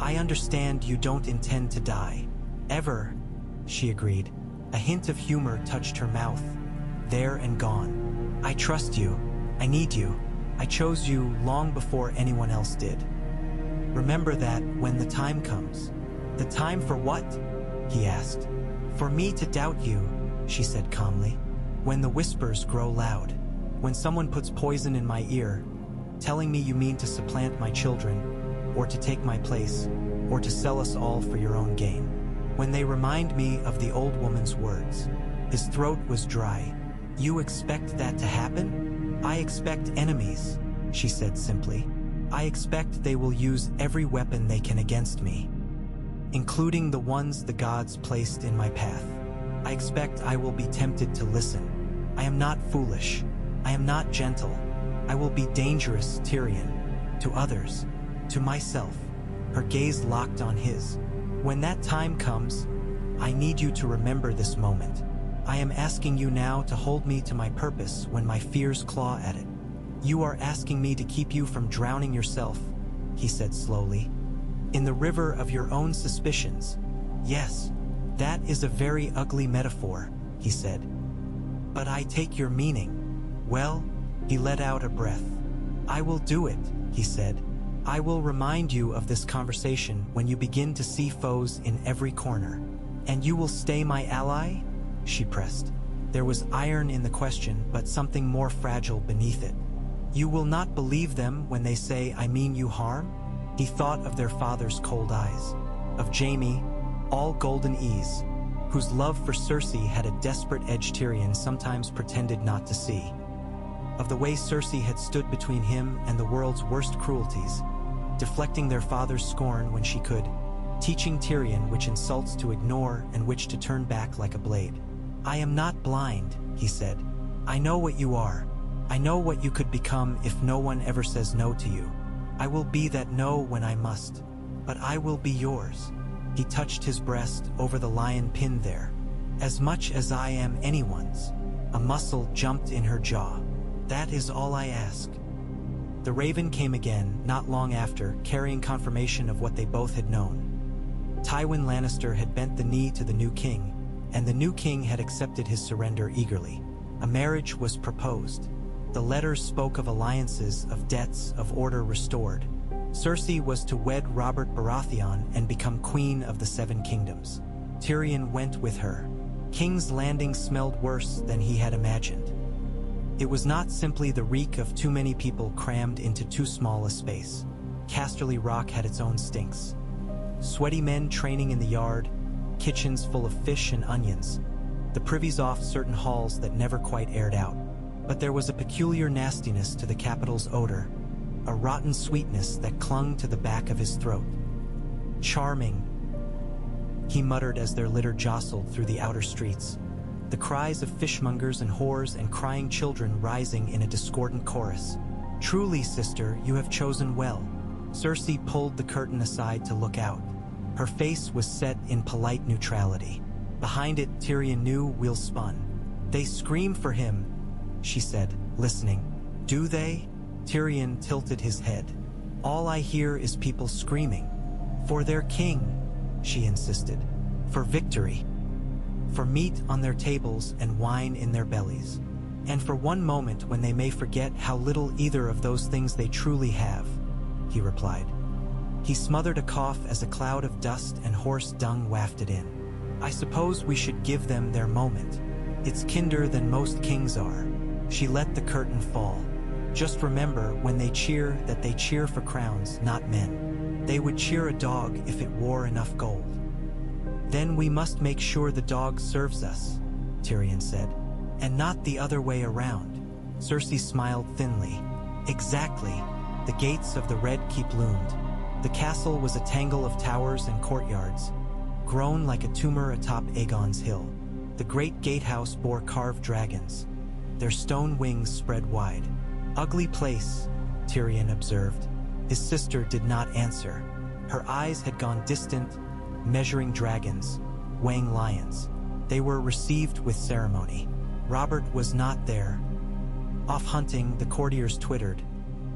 "I understand you don't intend to die. Ever," she agreed. A hint of humor touched her mouth. "There and gone. I trust you. I need you. I chose you long before anyone else did. Remember that when the time comes." "The time for what?" he asked. "For me to doubt you," she said calmly. "When the whispers grow loud. When someone puts poison in my ear, telling me you mean to supplant my children, or to take my place, or to sell us all for your own gain. When they remind me of the old woman's words." His throat was dry. "You expect that to happen?" "I expect enemies," she said simply. "I expect they will use every weapon they can against me, including the ones the gods placed in my path. I expect I will be tempted to listen. I am not foolish. I am not gentle. I will be dangerous, Tyrion. To others. To myself." Her gaze locked on his. "When that time comes, I need you to remember this moment. I am asking you now to hold me to my purpose when my fears claw at it. You are asking me to keep you from drowning yourself," he said slowly, "in the river of your own suspicions." "Yes, that is a very ugly metaphor," he said. "But I take your meaning." "Well," he let out a breath. "I will do it," he said. "I will remind you of this conversation when you begin to see foes in every corner." "And you will stay my ally?" she pressed. There was iron in the question, but something more fragile beneath it. "You will not believe them when they say I mean you harm?" He thought of their father's cold eyes, of Jaime, all golden ease, whose love for Cersei had a desperate edge Tyrion sometimes pretended not to see, of the way Cersei had stood between him and the world's worst cruelties, deflecting their father's scorn when she could, teaching Tyrion which insults to ignore and which to turn back like a blade. "I am not blind," he said. "I know what you are. I know what you could become if no one ever says no to you. I will be that no when I must, but I will be yours." He touched his breast over the lion pinned there. "As much as I am anyone's." A muscle jumped in her jaw. "That is all I ask." The raven came again, not long after, carrying confirmation of what they both had known. Tywin Lannister had bent the knee to the new king, and the new king had accepted his surrender eagerly. A marriage was proposed. The letters spoke of alliances, of debts, of order restored. Cersei was to wed Robert Baratheon and become queen of the Seven Kingdoms. Tyrion went with her. King's Landing smelled worse than he had imagined. It was not simply the reek of too many people crammed into too small a space. Casterly Rock had its own stinks. Sweaty men training in the yard, kitchens full of fish and onions, the privies off certain halls that never quite aired out. But there was a peculiar nastiness to the capital's odor, a rotten sweetness that clung to the back of his throat. "Charming," he muttered as their litter jostled through the outer streets, the cries of fishmongers and whores and crying children rising in a discordant chorus. "Truly, sister, you have chosen well." Cersei pulled the curtain aside to look out. Her face was set in polite neutrality. Behind it, Tyrion knew wheels spun. "They scream for him," she said, listening. "Do they?" Tyrion tilted his head. "All I hear is people screaming. For their king," she insisted. "For victory. For meat on their tables and wine in their bellies. And for one moment when they may forget how little either of those things they truly have." he replied. He smothered a cough as a cloud of dust and horse dung wafted in. I suppose we should give them their moment. It's kinder than most kings are. She let the curtain fall. Just remember, when they cheer, that they cheer for crowns, not men. They would cheer a dog if it wore enough gold. Then we must make sure the dog serves us, Tyrion said. And not the other way around. Cersei smiled thinly. Exactly. The gates of the Red Keep loomed. The castle was a tangle of towers and courtyards, grown like a tumor atop Aegon's hill. The great gatehouse bore carved dragons. Their stone wings spread wide. Ugly place, Tyrion observed. His sister did not answer. Her eyes had gone distant, measuring dragons, weighing lions. They were received with ceremony. Robert was not there. Off hunting, the courtiers twittered,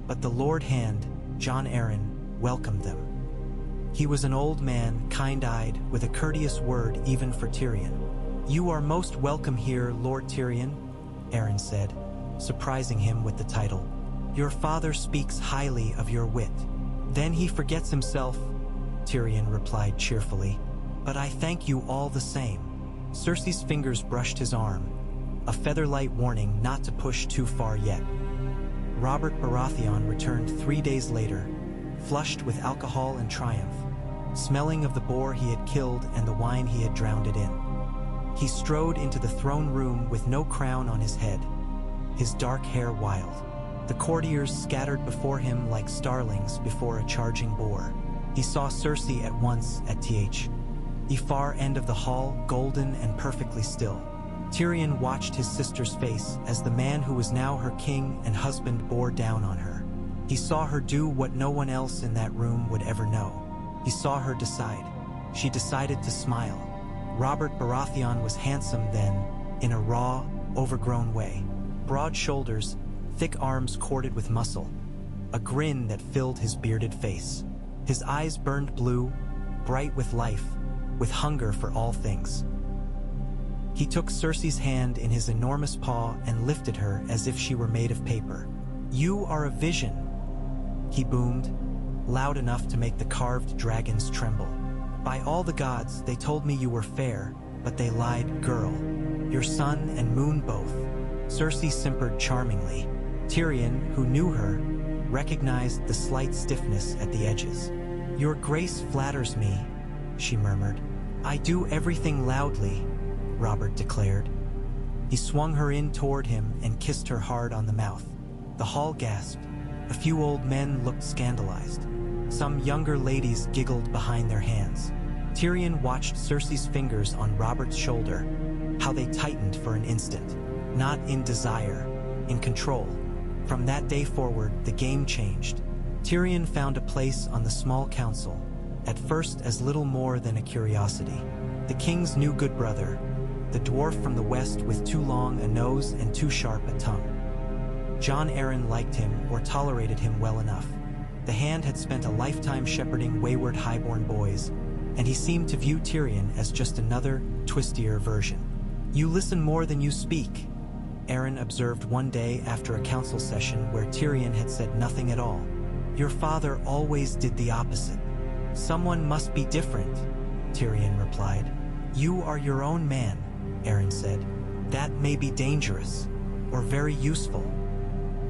but the Lord Hand, Jon Arryn, welcomed them. He was an old man, kind-eyed, with a courteous word even for Tyrion. You are most welcome here, Lord Tyrion, Arryn said, surprising him with the title. Your father speaks highly of your wit. Then he forgets himself, Tyrion replied cheerfully. But I thank you all the same. Cersei's fingers brushed his arm, a featherlight warning not to push too far yet. Robert Baratheon returned 3 days later, flushed with alcohol and triumph, smelling of the boar he had killed and the wine he had drowned it in. He strode into the throne room with no crown on his head, his dark hair wild. The courtiers scattered before him like starlings before a charging boar. He saw Cersei at once at the far end of the hall, golden and perfectly still. Tyrion watched his sister's face as the man who was now her king and husband bore down on her. He saw her do what no one else in that room would ever know. He saw her decide. She decided to smile. Robert Baratheon was handsome then, in a raw, overgrown way. Broad shoulders, thick arms corded with muscle, a grin that filled his bearded face. His eyes burned blue, bright with life, with hunger for all things. He took Cersei's hand in his enormous paw and lifted her as if she were made of paper. You are a vision, he boomed, loud enough to make the carved dragons tremble. By all the gods, they told me you were fair, but they lied, girl. Your sun and moon both. Cersei simpered charmingly. Tyrion, who knew her, recognized the slight stiffness at the edges. Your grace flatters me, she murmured. I do everything loudly, Robert declared. He swung her in toward him and kissed her hard on the mouth. The hall gasped. A few old men looked scandalized. Some younger ladies giggled behind their hands. Tyrion watched Cersei's fingers on Robert's shoulder, how they tightened for an instant. Not in desire, in control. From that day forward, the game changed. Tyrion found a place on the small council, at first as little more than a curiosity. The king's new good brother, the dwarf from the west with too long a nose and too sharp a tongue. Jon Arryn liked him or tolerated him well enough. The Hand had spent a lifetime shepherding wayward highborn boys, and he seemed to view Tyrion as just another, twistier version. You listen more than you speak, Arryn observed one day after a council session where Tyrion had said nothing at all. Your father always did the opposite. Someone must be different, Tyrion replied. You are your own man, Arryn said. That may be dangerous, or very useful.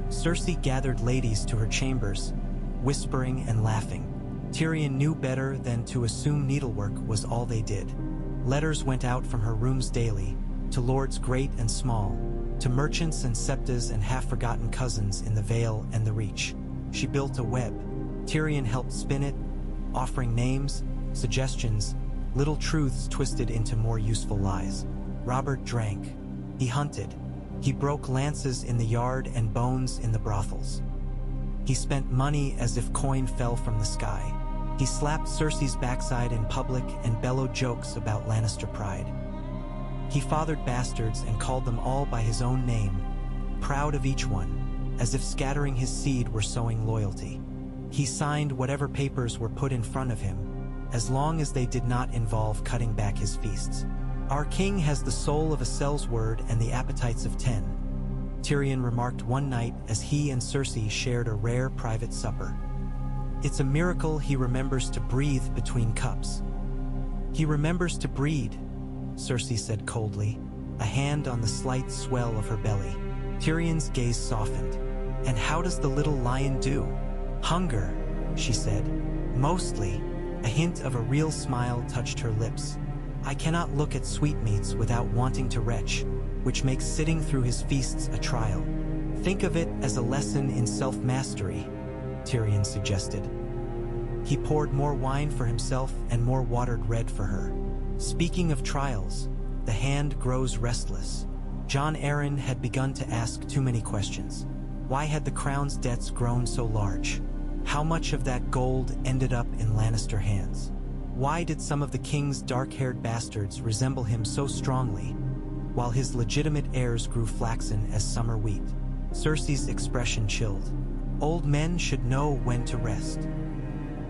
Cersei gathered ladies to her chambers, whispering and laughing. Tyrion knew better than to assume needlework was all they did. Letters went out from her rooms daily, to lords great and small, to merchants and septas and half-forgotten cousins in the Vale and the Reach. She built a web. Tyrion helped spin it, offering names, suggestions, little truths twisted into more useful lies. Robert drank. He hunted. He broke lances in the yard and bones in the brothels. He spent money as if coin fell from the sky. He slapped Cersei's backside in public and bellowed jokes about Lannister pride. He fathered bastards and called them all by his own name, proud of each one, as if scattering his seed were sowing loyalty. He signed whatever papers were put in front of him, as long as they did not involve cutting back his feasts. Our king has the soul of a sellsword and the appetites of 10, Tyrion remarked one night as he and Cersei shared a rare private supper. It's a miracle he remembers to breathe between cups. He remembers to breed, Cersei said coldly, a hand on the slight swell of her belly. Tyrion's gaze softened. And how does the little lion do? Hunger, she said. Mostly. A hint of a real smile touched her lips. I cannot look at sweetmeats without wanting to retch, which makes sitting through his feasts a trial. Think of it as a lesson in self-mastery, Tyrion suggested. He poured more wine for himself and more watered red for her. Speaking of trials, the hand grows restless. Jon Arryn had begun to ask too many questions. Why had the crown's debts grown so large? How much of that gold ended up in Lannister hands? Why did some of the king's dark-haired bastards resemble him so strongly, while his legitimate heirs grew flaxen as summer wheat? Cersei's expression chilled. Old men should know when to rest.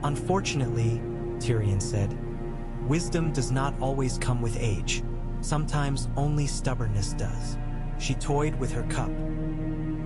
Unfortunately, Tyrion said, wisdom does not always come with age. Sometimes only stubbornness does. She toyed with her cup.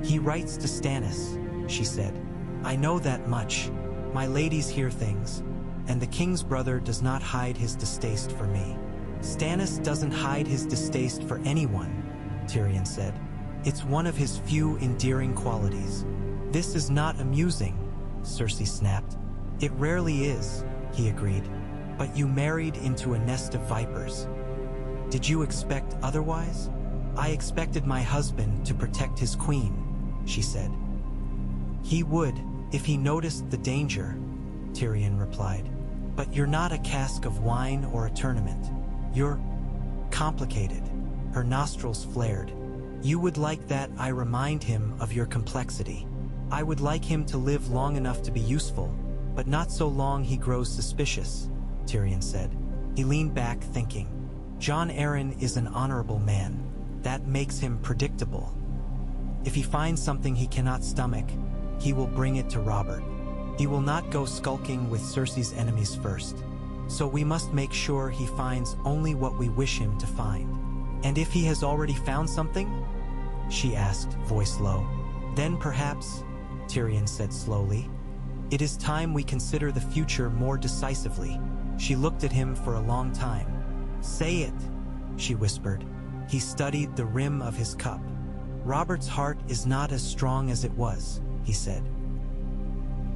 He writes to Stannis, she said. I know that much. My ladies hear things, and the king's brother does not hide his distaste for me. Stannis doesn't hide his distaste for anyone, Tyrion said. It's one of his few endearing qualities. This is not amusing, Cersei snapped. It rarely is, he agreed. But you married into a nest of vipers. Did you expect otherwise? I expected my husband to protect his queen, she said. He would, if he noticed the danger, Tyrion replied. But you're not a cask of wine or a tournament. You're complicated. Her nostrils flared. You would like that I remind him of your complexity. I would like him to live long enough to be useful, but not so long he grows suspicious, Tyrion said. He leaned back, thinking. Jon Arryn is an honorable man. That makes him predictable. If he finds something he cannot stomach, he will bring it to Robert. He will not go skulking with Cersei's enemies first. So we must make sure he finds only what we wish him to find. And if he has already found something? She asked, voice low. Then perhaps, Tyrion said slowly, it is time we consider the future more decisively. She looked at him for a long time. Say it, she whispered. He studied the rim of his cup. Robert's heart is not as strong as it was, he said.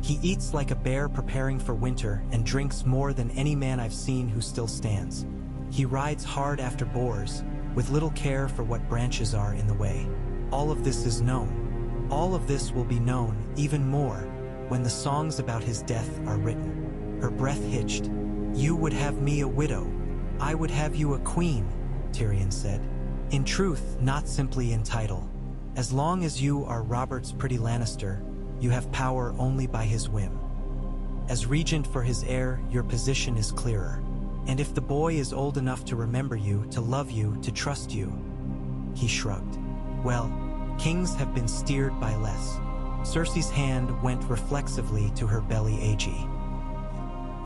He eats like a bear preparing for winter and drinks more than any man I've seen who still stands. He rides hard after boars, with little care for what branches are in the way. All of this is known. All of this will be known even more when the songs about his death are written. Her breath hitched. You would have me a widow. I would have you a queen, Tyrion said. In truth, not simply in title. As long as you are Robert's pretty Lannister, you have power only by his whim. As regent for his heir, your position is clearer. And if the boy is old enough to remember you, to love you, to trust you, he shrugged. Well, kings have been steered by less. Cersei's hand went reflexively to her belly agi.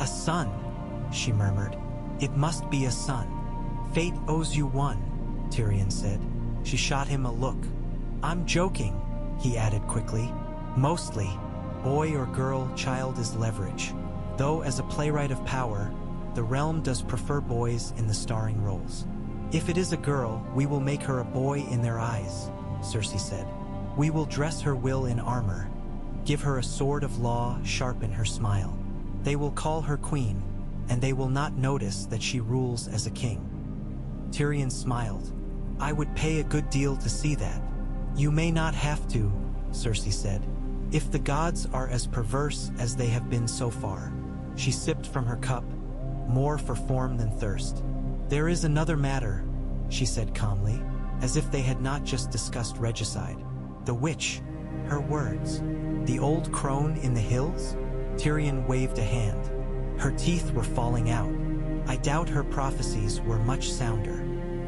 A son, she murmured. It must be a son. Fate owes you one, Tyrion said. She shot him a look. I'm joking, he added quickly. Mostly, boy or girl, child is leverage. Though as a playwright of power, the realm does prefer boys in the starring roles. If it is a girl, we will make her a boy in their eyes, Cersei said. We will dress her will in armor, give her a sword of law, sharpen her smile. They will call her queen, and they will not notice that she rules as a king. Tyrion smiled. I would pay a good deal to see that. You may not have to, Cersei said, if the gods are as perverse as they have been so far. She sipped from her cup, more for form than thirst. There is another matter, she said calmly, as if they had not just discussed regicide. The witch, her words. The old crone in the hills? Tyrion waved a hand. Her teeth were falling out. I doubt her prophecies were much sounder.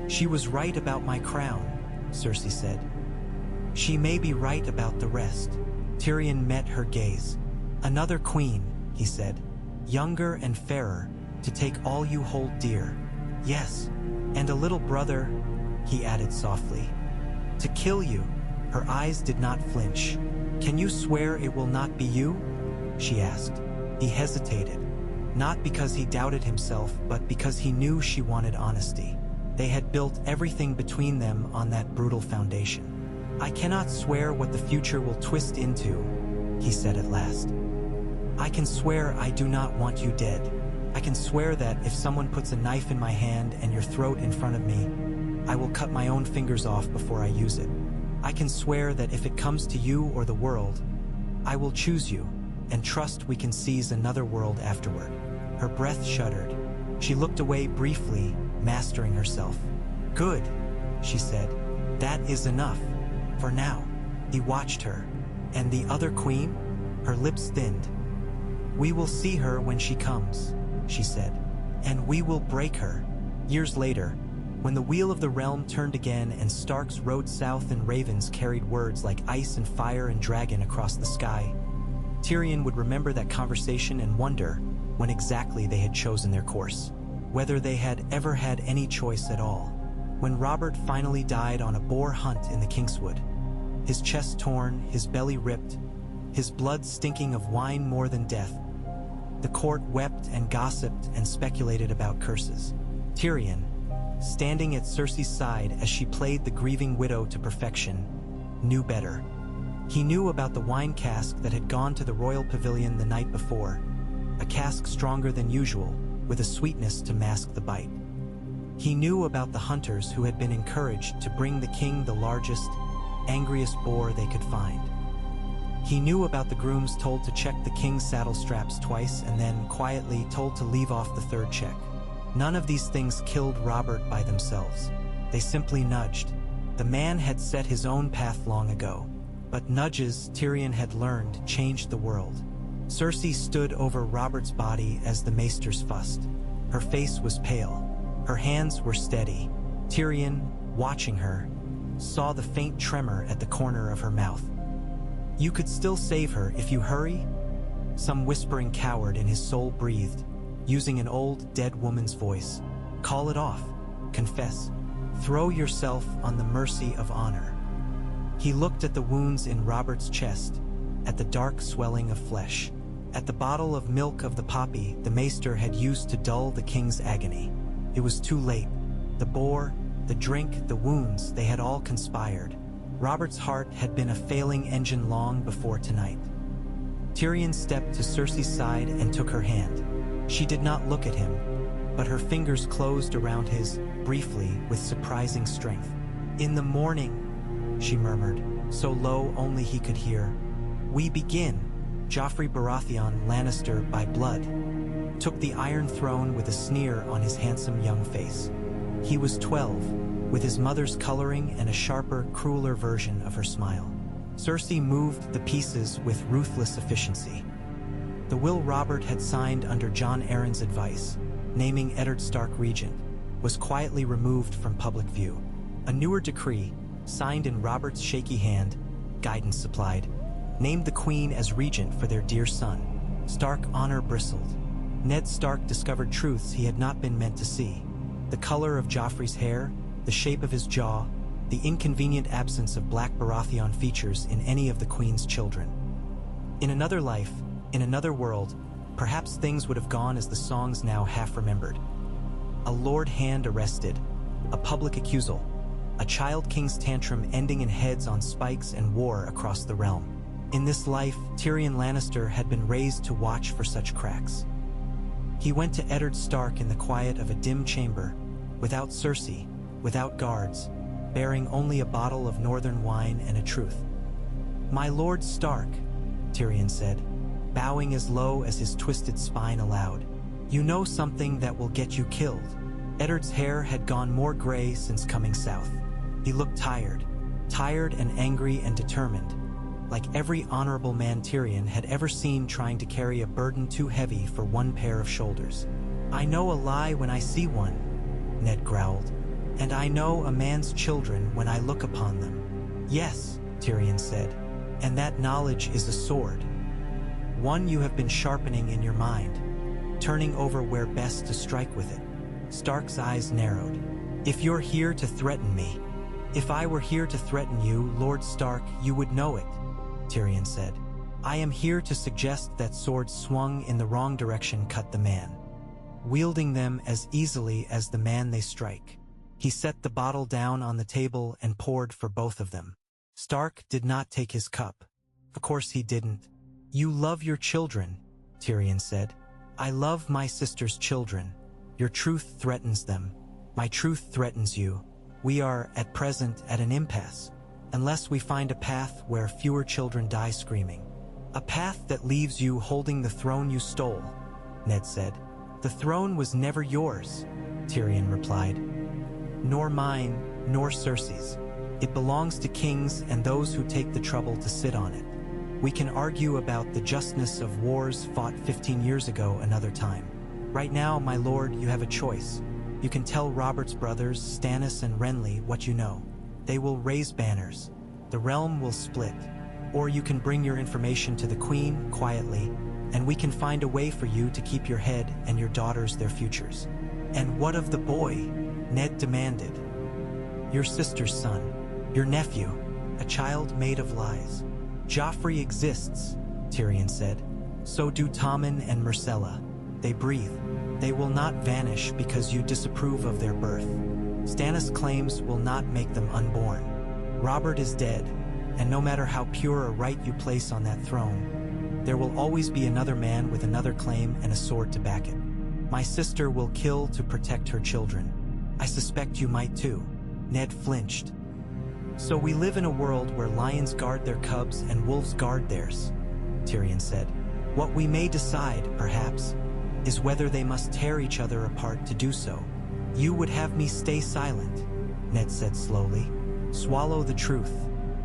She was right about my crown, Cersei said. She may be right about the rest. Tyrion met her gaze. Another queen, he said, younger and fairer, to take all you hold dear. Yes, and a little brother, he added softly. To kill you. Her eyes did not flinch. Can you swear it will not be you? She asked. He hesitated, not because he doubted himself, but because he knew she wanted honesty. They had built everything between them on that brutal foundation. "I cannot swear what the future will twist into," he said at last. "I can swear I do not want you dead. I can swear that if someone puts a knife in my hand and your throat in front of me, I will cut my own fingers off before I use it. I can swear that if it comes to you or the world, I will choose you and trust we can seize another world afterward." Her breath shuddered. She looked away briefly, mastering herself. "Good," she said. "That is enough. For now." He watched her. "And the other queen?" Her lips thinned. "We will see her when she comes," she said. "And we will break her." Years later, when the wheel of the realm turned again and Starks rode south and ravens carried words like ice and fire and dragon across the sky, Tyrion would remember that conversation and wonder when exactly they had chosen their course, whether they had ever had any choice at all. When Robert finally died on a boar hunt in the Kingswood, his chest torn, his belly ripped, his blood stinking of wine more than death, the court wept and gossiped and speculated about curses. Tyrion, standing at Cersei's side as she played the grieving widow to perfection, knew better. He knew about the wine cask that had gone to the royal pavilion the night before, a cask stronger than usual, with a sweetness to mask the bite. He knew about the hunters who had been encouraged to bring the king the largest, angriest boar they could find. He knew about the grooms told to check the king's saddle straps twice and then quietly told to leave off the third check. None of these things killed Robert by themselves. They simply nudged. The man had set his own path long ago, but nudges, Tyrion had learned, changed the world. Cersei stood over Robert's body as the maesters fussed. Her face was pale. Her hands were steady. Tyrion, watching her, saw the faint tremor at the corner of her mouth. "You could still save her if you hurry?" Some whispering coward in his soul breathed, using an old, dead woman's voice. "Call it off. Confess. Throw yourself on the mercy of honor." He looked at the wounds in Robert's chest, at the dark swelling of flesh, at the bottle of milk of the poppy the maester had used to dull the king's agony. It was too late. The boar, the drink, the wounds, they had all conspired. Robert's heart had been a failing engine long before tonight. Tyrion stepped to Cersei's side and took her hand. She did not look at him, but her fingers closed around his, briefly, with surprising strength. "In the morning," she murmured, so low only he could hear, "we begin." Joffrey Baratheon Lannister by blood took the Iron Throne with a sneer on his handsome young face. He was 12, with his mother's coloring and a sharper, crueler version of her smile. Cersei moved the pieces with ruthless efficiency. The will Robert had signed under Jon Arryn's advice, naming Eddard Stark regent, was quietly removed from public view. A newer decree, signed in Robert's shaky hand, guidance supplied, named the Queen as regent for their dear son. Stark honor bristled. Ned Stark discovered truths he had not been meant to see. The color of Joffrey's hair, the shape of his jaw, the inconvenient absence of black Baratheon features in any of the Queen's children. In another life, in another world, perhaps things would have gone as the songs now half-remembered. A lord hand arrested, a public accusal, a child king's tantrum ending in heads on spikes and war across the realm. In this life, Tyrion Lannister had been raised to watch for such cracks. He went to Eddard Stark in the quiet of a dim chamber, without Cersei, without guards, bearing only a bottle of northern wine and a truth. "My Lord Stark," Tyrion said, bowing as low as his twisted spine allowed. "You know something that will get you killed." Eddard's hair had gone more gray since coming south. He looked tired and angry and determined, like every honorable man Tyrion had ever seen trying to carry a burden too heavy for one pair of shoulders. "I know a lie when I see one," Ned growled, "and I know a man's children when I look upon them." "Yes," Tyrion said, "and that knowledge is a sword. One you have been sharpening in your mind, turning over where best to strike with it." Stark's eyes narrowed. "If you're here to threaten me, if I were here to threaten you, Lord Stark, you would know it," Tyrion said. I am here to suggest that swords swung in the wrong direction cut the man, wielding them as easily as the man they strike. He set the bottle down on the table and poured for both of them. Stark did not take his cup. Of course he didn't. You love your children, Tyrion said. I love my sister's children. Your truth threatens them. My truth threatens you. We are, at present, at an impasse, unless we find a path where fewer children die screaming. A path that leaves you holding the throne you stole, Ned said. The throne was never yours, Tyrion replied. Nor mine, nor Cersei's. It belongs to kings and those who take the trouble to sit on it. We can argue about the justness of wars fought 15 years ago another time. Right now, my lord, you have a choice. You can tell Robert's brothers, Stannis and Renly, what you know. They will raise banners. The realm will split. Or you can bring your information to the Queen quietly, and we can find a way for you to keep your head and your daughters their futures. And what of the boy? Ned demanded. Your sister's son. Your nephew. A child made of lies. Joffrey exists, Tyrion said. So do Tommen and Myrcella. They breathe. They will not vanish because you disapprove of their birth. Stannis' claims will not make them unborn. Robert is dead, and no matter how pure a right you place on that throne, there will always be another man with another claim and a sword to back it. My sister will kill to protect her children. I suspect you might too. Ned flinched. So we live in a world where lions guard their cubs and wolves guard theirs, Tyrion said. What we may decide, perhaps, is whether they must tear each other apart to do so. You would have me stay silent, Ned said slowly. Swallow the truth.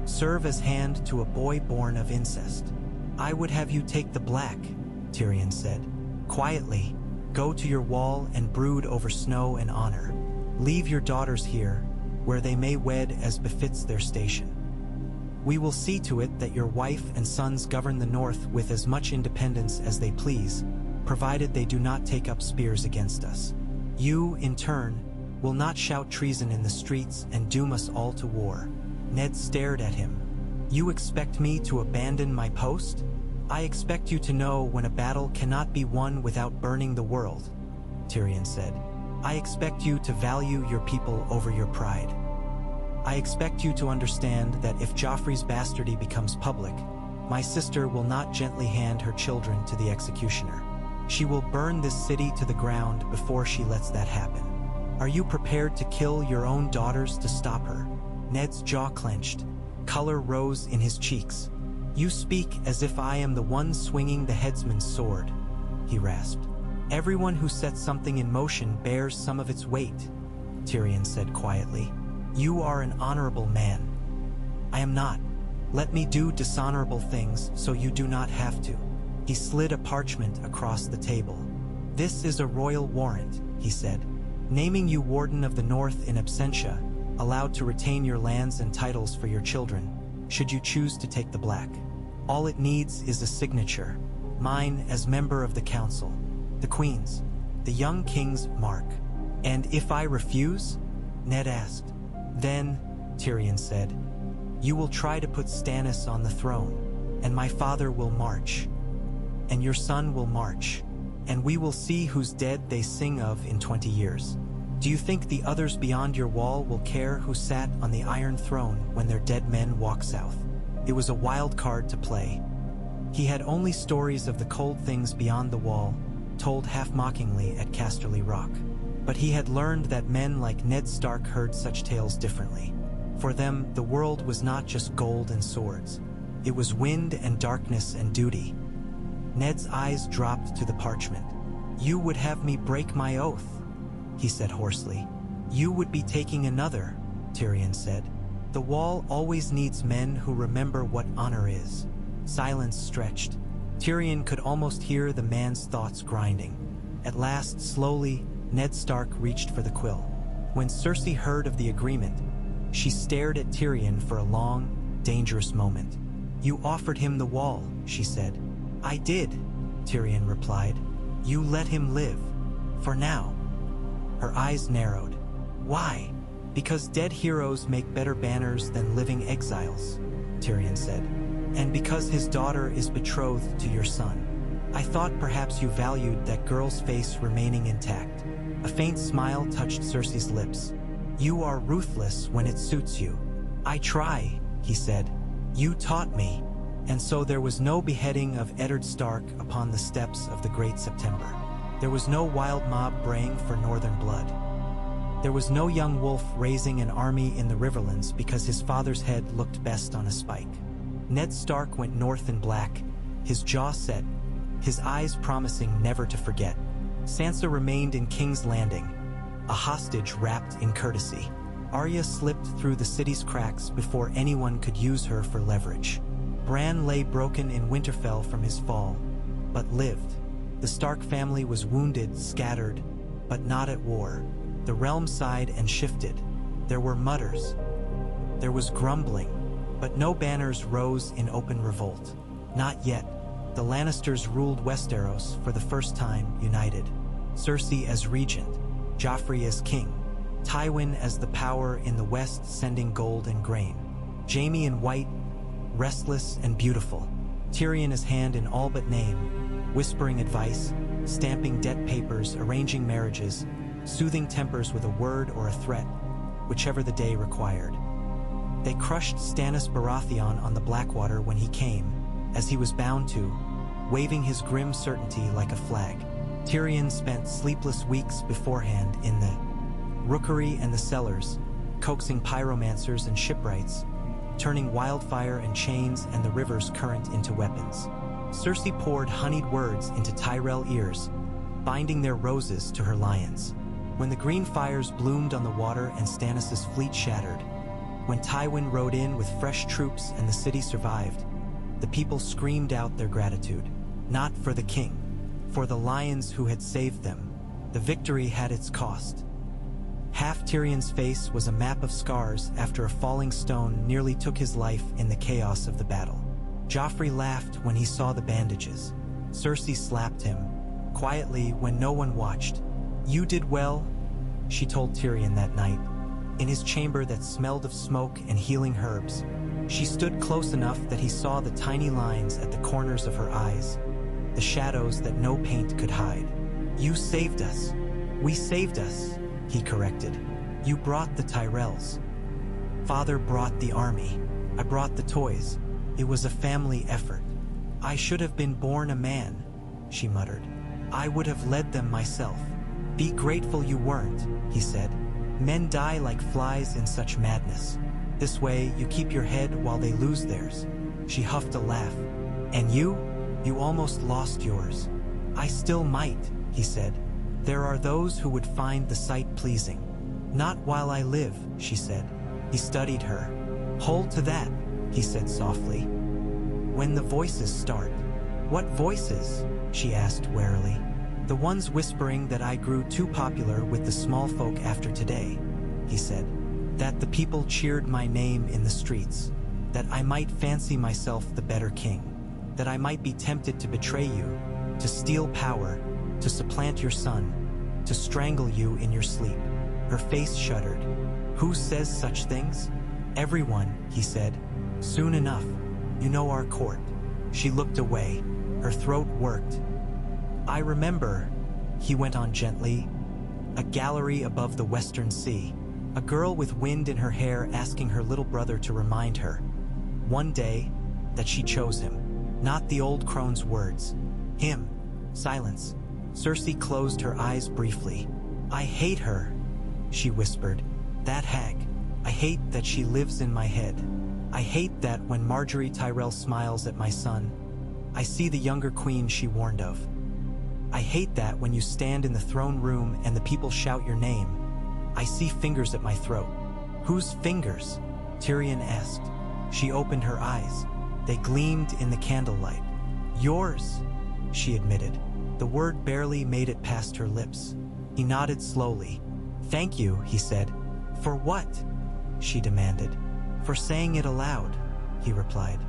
Serve as hand to a boy born of incest. I would have you take the black, Tyrion said. Quietly, go to your wall and brood over snow and honor. Leave your daughters here, where they may wed as befits their station. We will see to it that your wife and sons govern the north with as much independence as they please, provided they do not take up spears against us. You, in turn, will not shout treason in the streets and doom us all to war. Ned stared at him. You expect me to abandon my post? I expect you to know when a battle cannot be won without burning the world, Tyrion said. I expect you to value your people over your pride. I expect you to understand that if Joffrey's bastardy becomes public, my sister will not gently hand her children to the executioner. She will burn this city to the ground before she lets that happen. Are you prepared to kill your own daughters to stop her? Ned's jaw clenched. Color rose in his cheeks. You speak as if I am the one swinging the headsman's sword, he rasped. Everyone who sets something in motion bears some of its weight, Tyrion said quietly. You are an honorable man. I am not. Let me do dishonorable things so you do not have to. He slid a parchment across the table. This is a royal warrant, he said, naming you Warden of the North in absentia, allowed to retain your lands and titles for your children, should you choose to take the black. All it needs is a signature, mine as member of the council, the Queen's, the young king's mark. And if I refuse? Ned asked. Then, Tyrion said, you will try to put Stannis on the throne, and my father will march, and your son will march, and we will see whose dead they sing of in 20 years. Do you think the others beyond your wall will care who sat on the Iron Throne when their dead men walk south? It was a wild card to play. He had only stories of the cold things beyond the wall, told half-mockingly at Casterly Rock. But he had learned that men like Ned Stark heard such tales differently. For them, the world was not just gold and swords. It was wind and darkness and duty. Ned's eyes dropped to the parchment. You would have me break my oath, he said hoarsely. You would be taking another, Tyrion said. The wall always needs men who remember what honor is. Silence stretched. Tyrion could almost hear the man's thoughts grinding. At last, slowly, Ned Stark reached for the quill. When Cersei heard of the agreement, she stared at Tyrion for a long, dangerous moment. You offered him the wall, she said. I did, Tyrion replied. You let him live. For now. Her eyes narrowed. Why? Because dead heroes make better banners than living exiles, Tyrion said. And because his daughter is betrothed to your son. I thought perhaps you valued that girl's face remaining intact. A faint smile touched Cersei's lips. You are ruthless when it suits you. I try, he said. You taught me. And so there was no beheading of Eddard Stark upon the steps of the Great September. There was no wild mob braying for northern blood. There was no young wolf raising an army in the Riverlands because his father's head looked best on a spike. Ned Stark went north in black, his jaw set, his eyes promising never to forget. Sansa remained in King's Landing, a hostage wrapped in courtesy. Arya slipped through the city's cracks before anyone could use her for leverage. Bran lay broken in Winterfell from his fall, but lived. The Stark family was wounded, scattered, but not at war. The realm sighed and shifted. There were mutters. There was grumbling, but no banners rose in open revolt. Not yet. The Lannisters ruled Westeros for the first time united. Cersei as regent, Joffrey as king, Tywin as the power in the west sending gold and grain, Jaime in white, restless and beautiful, Tyrion as hand in all but name, whispering advice, stamping debt papers, arranging marriages, soothing tempers with a word or a threat, whichever the day required. They crushed Stannis Baratheon on the Blackwater when he came, as he was bound to, waving his grim certainty like a flag. Tyrion spent sleepless weeks beforehand in the rookery and the cellars, coaxing pyromancers and shipwrights, turning wildfire and chains and the river's current into weapons. Cersei poured honeyed words into Tyrell ears, binding their roses to her lions. When the green fires bloomed on the water and Stannis' fleet shattered, when Tywin rode in with fresh troops and the city survived, the people screamed out their gratitude. Not for the king, for the lions who had saved them. The victory had its cost. Half Tyrion's face was a map of scars after a falling stone nearly took his life in the chaos of the battle. Joffrey laughed when he saw the bandages. Cersei slapped him, quietly when no one watched. You did well, she told Tyrion that night, in his chamber that smelled of smoke and healing herbs. She stood close enough that he saw the tiny lines at the corners of her eyes, the shadows that no paint could hide. You saved us. We saved us, he corrected. You brought the Tyrells. Father brought the army. I brought the toys. It was a family effort. I should have been born a man, she muttered. I would have led them myself. Be grateful you weren't, he said. Men die like flies in such madness. This way, you keep your head while they lose theirs. She huffed a laugh. And you? You almost lost yours. I still might, he said. There are those who would find the sight pleasing. Not while I live, she said. He studied her. Hold to that, he said softly. When the voices start. What voices? She asked warily. The ones whispering that I grew too popular with the small folk after today, he said. That the people cheered my name in the streets. That I might fancy myself the better king. That I might be tempted to betray you, to steal power, to supplant your son, to strangle you in your sleep. Her face shuddered. Who says such things? Everyone, he said. Soon enough. You know our court. She looked away. Her throat worked. I remember, he went on gently, a gallery above the western sea, a girl with wind in her hair asking her little brother to remind her, one day, that she chose him. Not the old crone's words. Him. Silence. Cersei closed her eyes briefly. I hate her, she whispered. That hag. I hate that she lives in my head. I hate that when Marjorie Tyrell smiles at my son, I see the younger queen she warned of. I hate that when you stand in the throne room and the people shout your name, I see fingers at my throat. Whose fingers? Tyrion asked. She opened her eyes. They gleamed in the candlelight. Yours, she admitted. The word barely made it past her lips. He nodded slowly. Thank you, he said. For what? She demanded. For saying it aloud, he replied.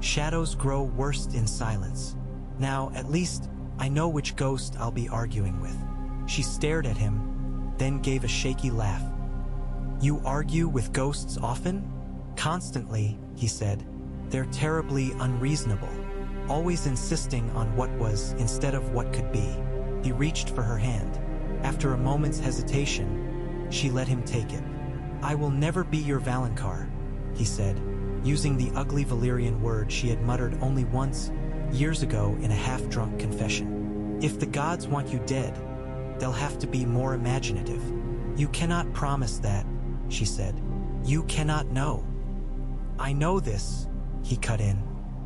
Shadows grow worst in silence. Now, at least, I know which ghost I'll be arguing with. She stared at him, then gave a shaky laugh. You argue with ghosts often? Constantly, he said. They're terribly unreasonable, always insisting on what was instead of what could be. He reached for her hand. After a moment's hesitation, she let him take it. "I will never be your Valonqar," he said, using the ugly Valyrian word she had muttered only once, years ago in a half-drunk confession. "If the gods want you dead, they'll have to be more imaginative." "You cannot promise that," she said. "You cannot know." "I know this," he cut in.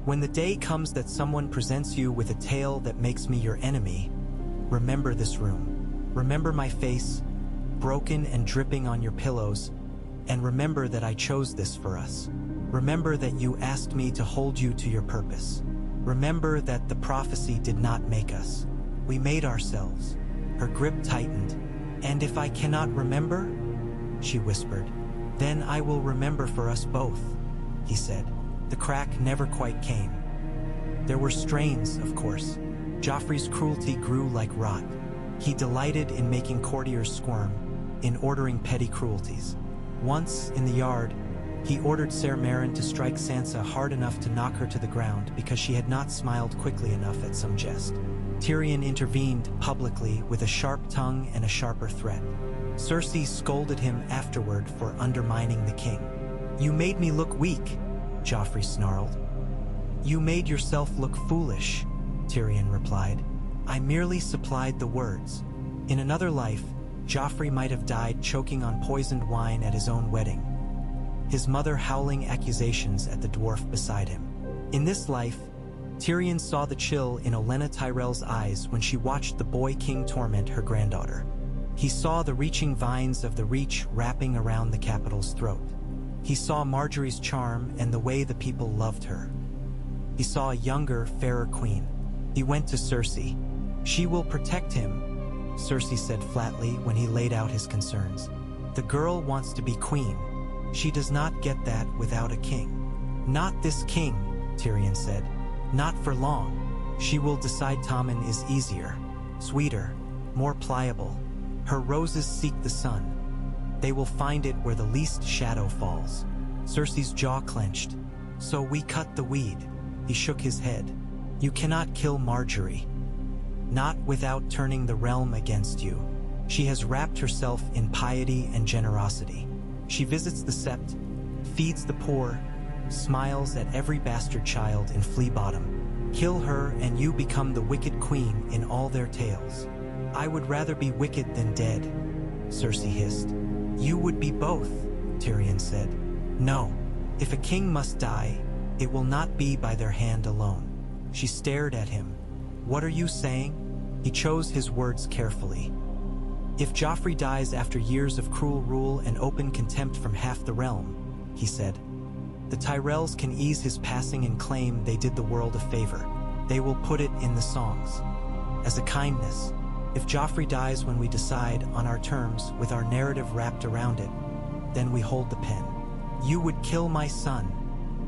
"When the day comes that someone presents you with a tale that makes me your enemy, remember this room. Remember my face, broken and dripping on your pillows, and remember that I chose this for us. Remember that you asked me to hold you to your purpose. Remember that the prophecy did not make us. We made ourselves." Her grip tightened. "And if I cannot remember," she whispered, "then I will remember for us both," he said. The crack never quite came. There were strains, of course. Joffrey's cruelty grew like rot. He delighted in making courtiers squirm, in ordering petty cruelties. Once, in the yard, he ordered Ser Meryn to strike Sansa hard enough to knock her to the ground because she had not smiled quickly enough at some jest. Tyrion intervened publicly with a sharp tongue and a sharper threat. Cersei scolded him afterward for undermining the king. "You made me look weak," Joffrey snarled. "You made yourself look foolish," Tyrion replied. "I merely supplied the words." In another life, Joffrey might have died choking on poisoned wine at his own wedding, his mother howling accusations at the dwarf beside him. In this life, Tyrion saw the chill in Olenna Tyrell's eyes when she watched the boy king torment her granddaughter. He saw the reaching vines of the Reach wrapping around the capital's throat. He saw Marjorie's charm and the way the people loved her. He saw a younger, fairer queen. He went to Cersei. "She will protect him," Cersei said flatly when he laid out his concerns. "The girl wants to be queen. She does not get that without a king." "Not this king," Tyrion said. "Not for long. She will decide Tommen is easier, sweeter, more pliable. Her roses seek the sun. They will find it where the least shadow falls." Cersei's jaw clenched. "So we cut the weed." He shook his head. "You cannot kill Marjorie. Not without turning the realm against you. She has wrapped herself in piety and generosity. She visits the sept, feeds the poor, smiles at every bastard child in Flea Bottom. Kill her and you become the wicked queen in all their tales." "I would rather be wicked than dead," Cersei hissed. "You would be both," Tyrion said. "No. If a king must die, it will not be by their hand alone." She stared at him. "What are you saying?" He chose his words carefully. "If Joffrey dies after years of cruel rule and open contempt from half the realm," he said, "the Tyrells can ease his passing and claim they did the world a favor. They will put it in the songs. As a kindness. If Joffrey dies when we decide on our terms with our narrative wrapped around it, then we hold the pen." "You would kill my son,"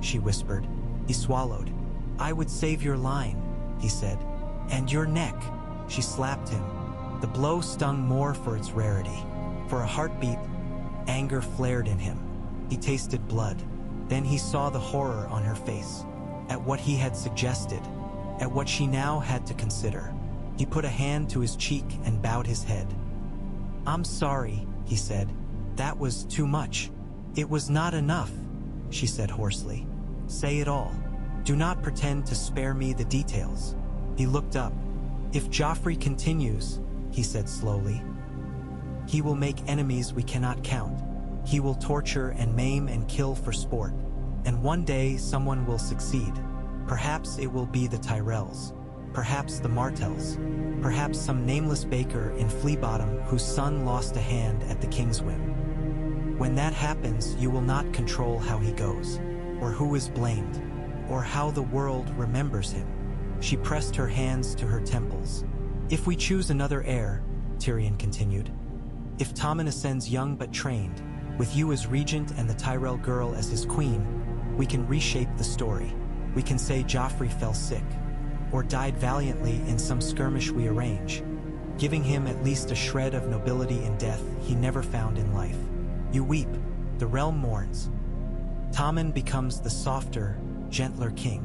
she whispered. He swallowed. "I would save your line," he said. "And your neck." She slapped him. The blow stung more for its rarity. For a heartbeat, anger flared in him. He tasted blood. Then he saw the horror on her face, at what he had suggested, at what she now had to consider. He put a hand to his cheek and bowed his head. "I'm sorry," he said. "That was too much." "It was not enough," she said hoarsely. "Say it all. Do not pretend to spare me the details." He looked up. "If Joffrey continues," he said slowly, "he will make enemies we cannot count. He will torture and maim and kill for sport. And one day someone will succeed. Perhaps it will be the Tyrells. Perhaps the Martells. Perhaps some nameless baker in Flea Bottom whose son lost a hand at the king's whim. When that happens, you will not control how he goes, or who is blamed, or how the world remembers him." She pressed her hands to her temples. "If we choose another heir," Tyrion continued, "if Tommen ascends young but trained, with you as regent and the Tyrell girl as his queen, we can reshape the story. We can say Joffrey fell sick, or died valiantly in some skirmish we arrange, giving him at least a shred of nobility in death he never found in life. You weep, the realm mourns. Tommen becomes the softer, gentler king.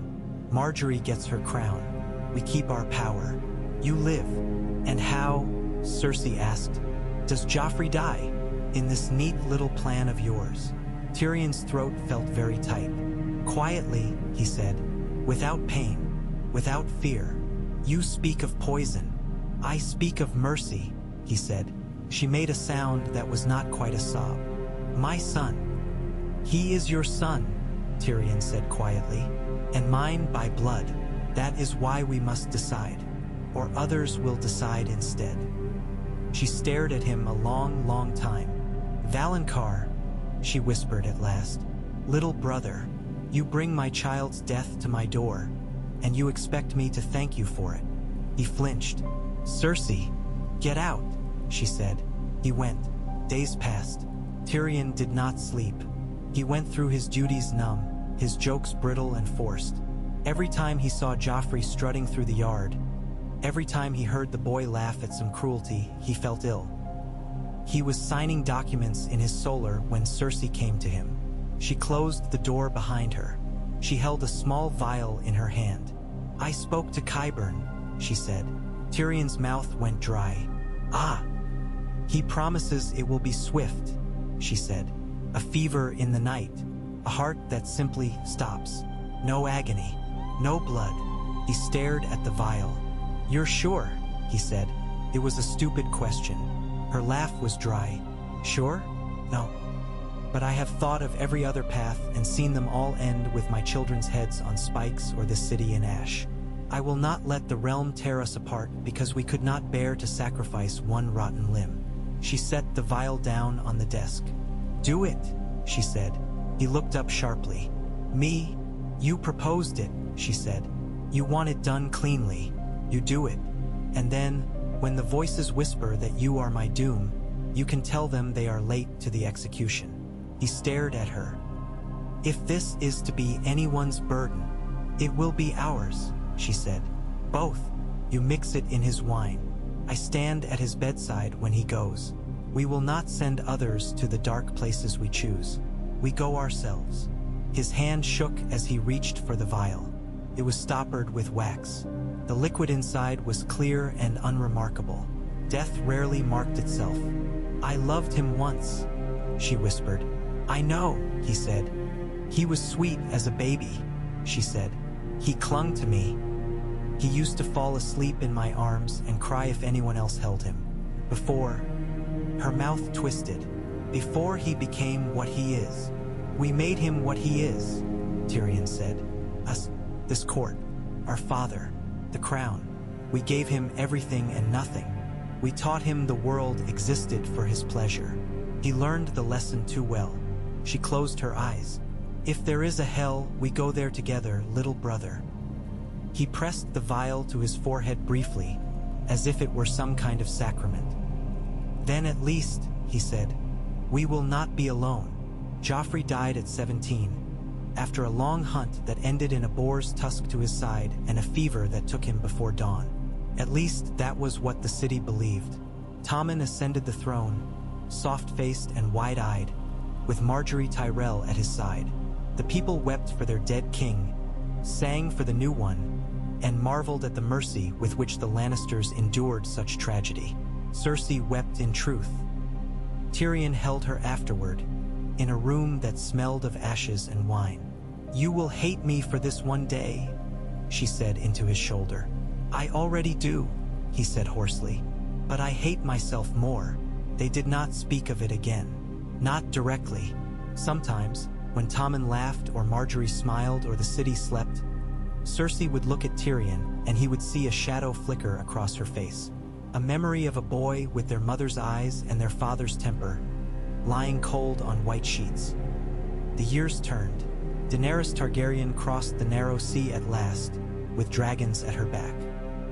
Marjorie gets her crown. We keep our power. You live. And how, Cersei asked, does Joffrey die? In this neat little plan of yours. Tyrion's throat felt very tight. Quietly, he said, without pain, without fear. You speak of poison. I speak of mercy, he said. She made a sound that was not quite a sob. My son. He is your son, Tyrion said quietly, and mine by blood. That is why we must decide, or others will decide instead. She stared at him a long, long time. Valonqar, she whispered at last, little brother, you bring my child's death to my door, and you expect me to thank you for it. He flinched. Cersei, get out, she said. He went. Days passed. Tyrion did not sleep. He went through his duties numb, his jokes brittle and forced. Every time he saw Joffrey strutting through the yard, every time he heard the boy laugh at some cruelty, he felt ill. He was signing documents in his solar when Cersei came to him. She closed the door behind her. She held a small vial in her hand. I spoke to Qyburn, she said. Tyrion's mouth went dry. Ah! He promises it will be swift, she said. A fever in the night. A heart that simply stops. No agony. No blood. He stared at the vial. You're sure? He said. It was a stupid question. Her laugh was dry. Sure? No. But I have thought of every other path and seen them all end with my children's heads on spikes or the city in ash. I will not let the realm tear us apart because we could not bear to sacrifice one rotten limb. She set the vial down on the desk. Do it, she said. He looked up sharply. Me? You proposed it, she said. You want it done cleanly. You do it. And then, when the voices whisper that you are my doom, you can tell them they are late to the execution. He stared at her. If this is to be anyone's burden, it will be ours, she said. Both. You mix it in his wine. I stand at his bedside when he goes. We will not send others to the dark places we choose. We go ourselves. His hand shook as he reached for the vial. It was stoppered with wax. The liquid inside was clear and unremarkable. Death rarely marked itself. I loved him once, she whispered. I know, he said. He was sweet as a baby, she said. He clung to me. He used to fall asleep in my arms and cry if anyone else held him. Before, her mouth twisted, before he became what he is. We made him what he is, Tyrion said. Us, this court, our father, the crown. We gave him everything and nothing. We taught him the world existed for his pleasure. He learned the lesson too well. She closed her eyes. If there is a hell, we go there together, little brother. He pressed the vial to his forehead briefly, as if it were some kind of sacrament. Then at least, he said, we will not be alone. Joffrey died at 17, after a long hunt that ended in a boar's tusk to his side and a fever that took him before dawn. At least that was what the city believed. Tommen ascended the throne, soft-faced and wide-eyed, with Marjorie Tyrell at his side. The people wept for their dead king, sang for the new one, and marveled at the mercy with which the Lannisters endured such tragedy. Cersei wept in truth. Tyrion held her afterward, in a room that smelled of ashes and wine. You will hate me for this one day, she said into his shoulder. I already do, he said hoarsely. But I hate myself more. They did not speak of it again. Not directly. Sometimes, when Tommen laughed or Marjorie smiled or the city slept, Cersei would look at Tyrion and he would see a shadow flicker across her face. A memory of a boy with their mother's eyes and their father's temper, lying cold on white sheets. The years turned. Daenerys Targaryen crossed the narrow sea at last, with dragons at her back.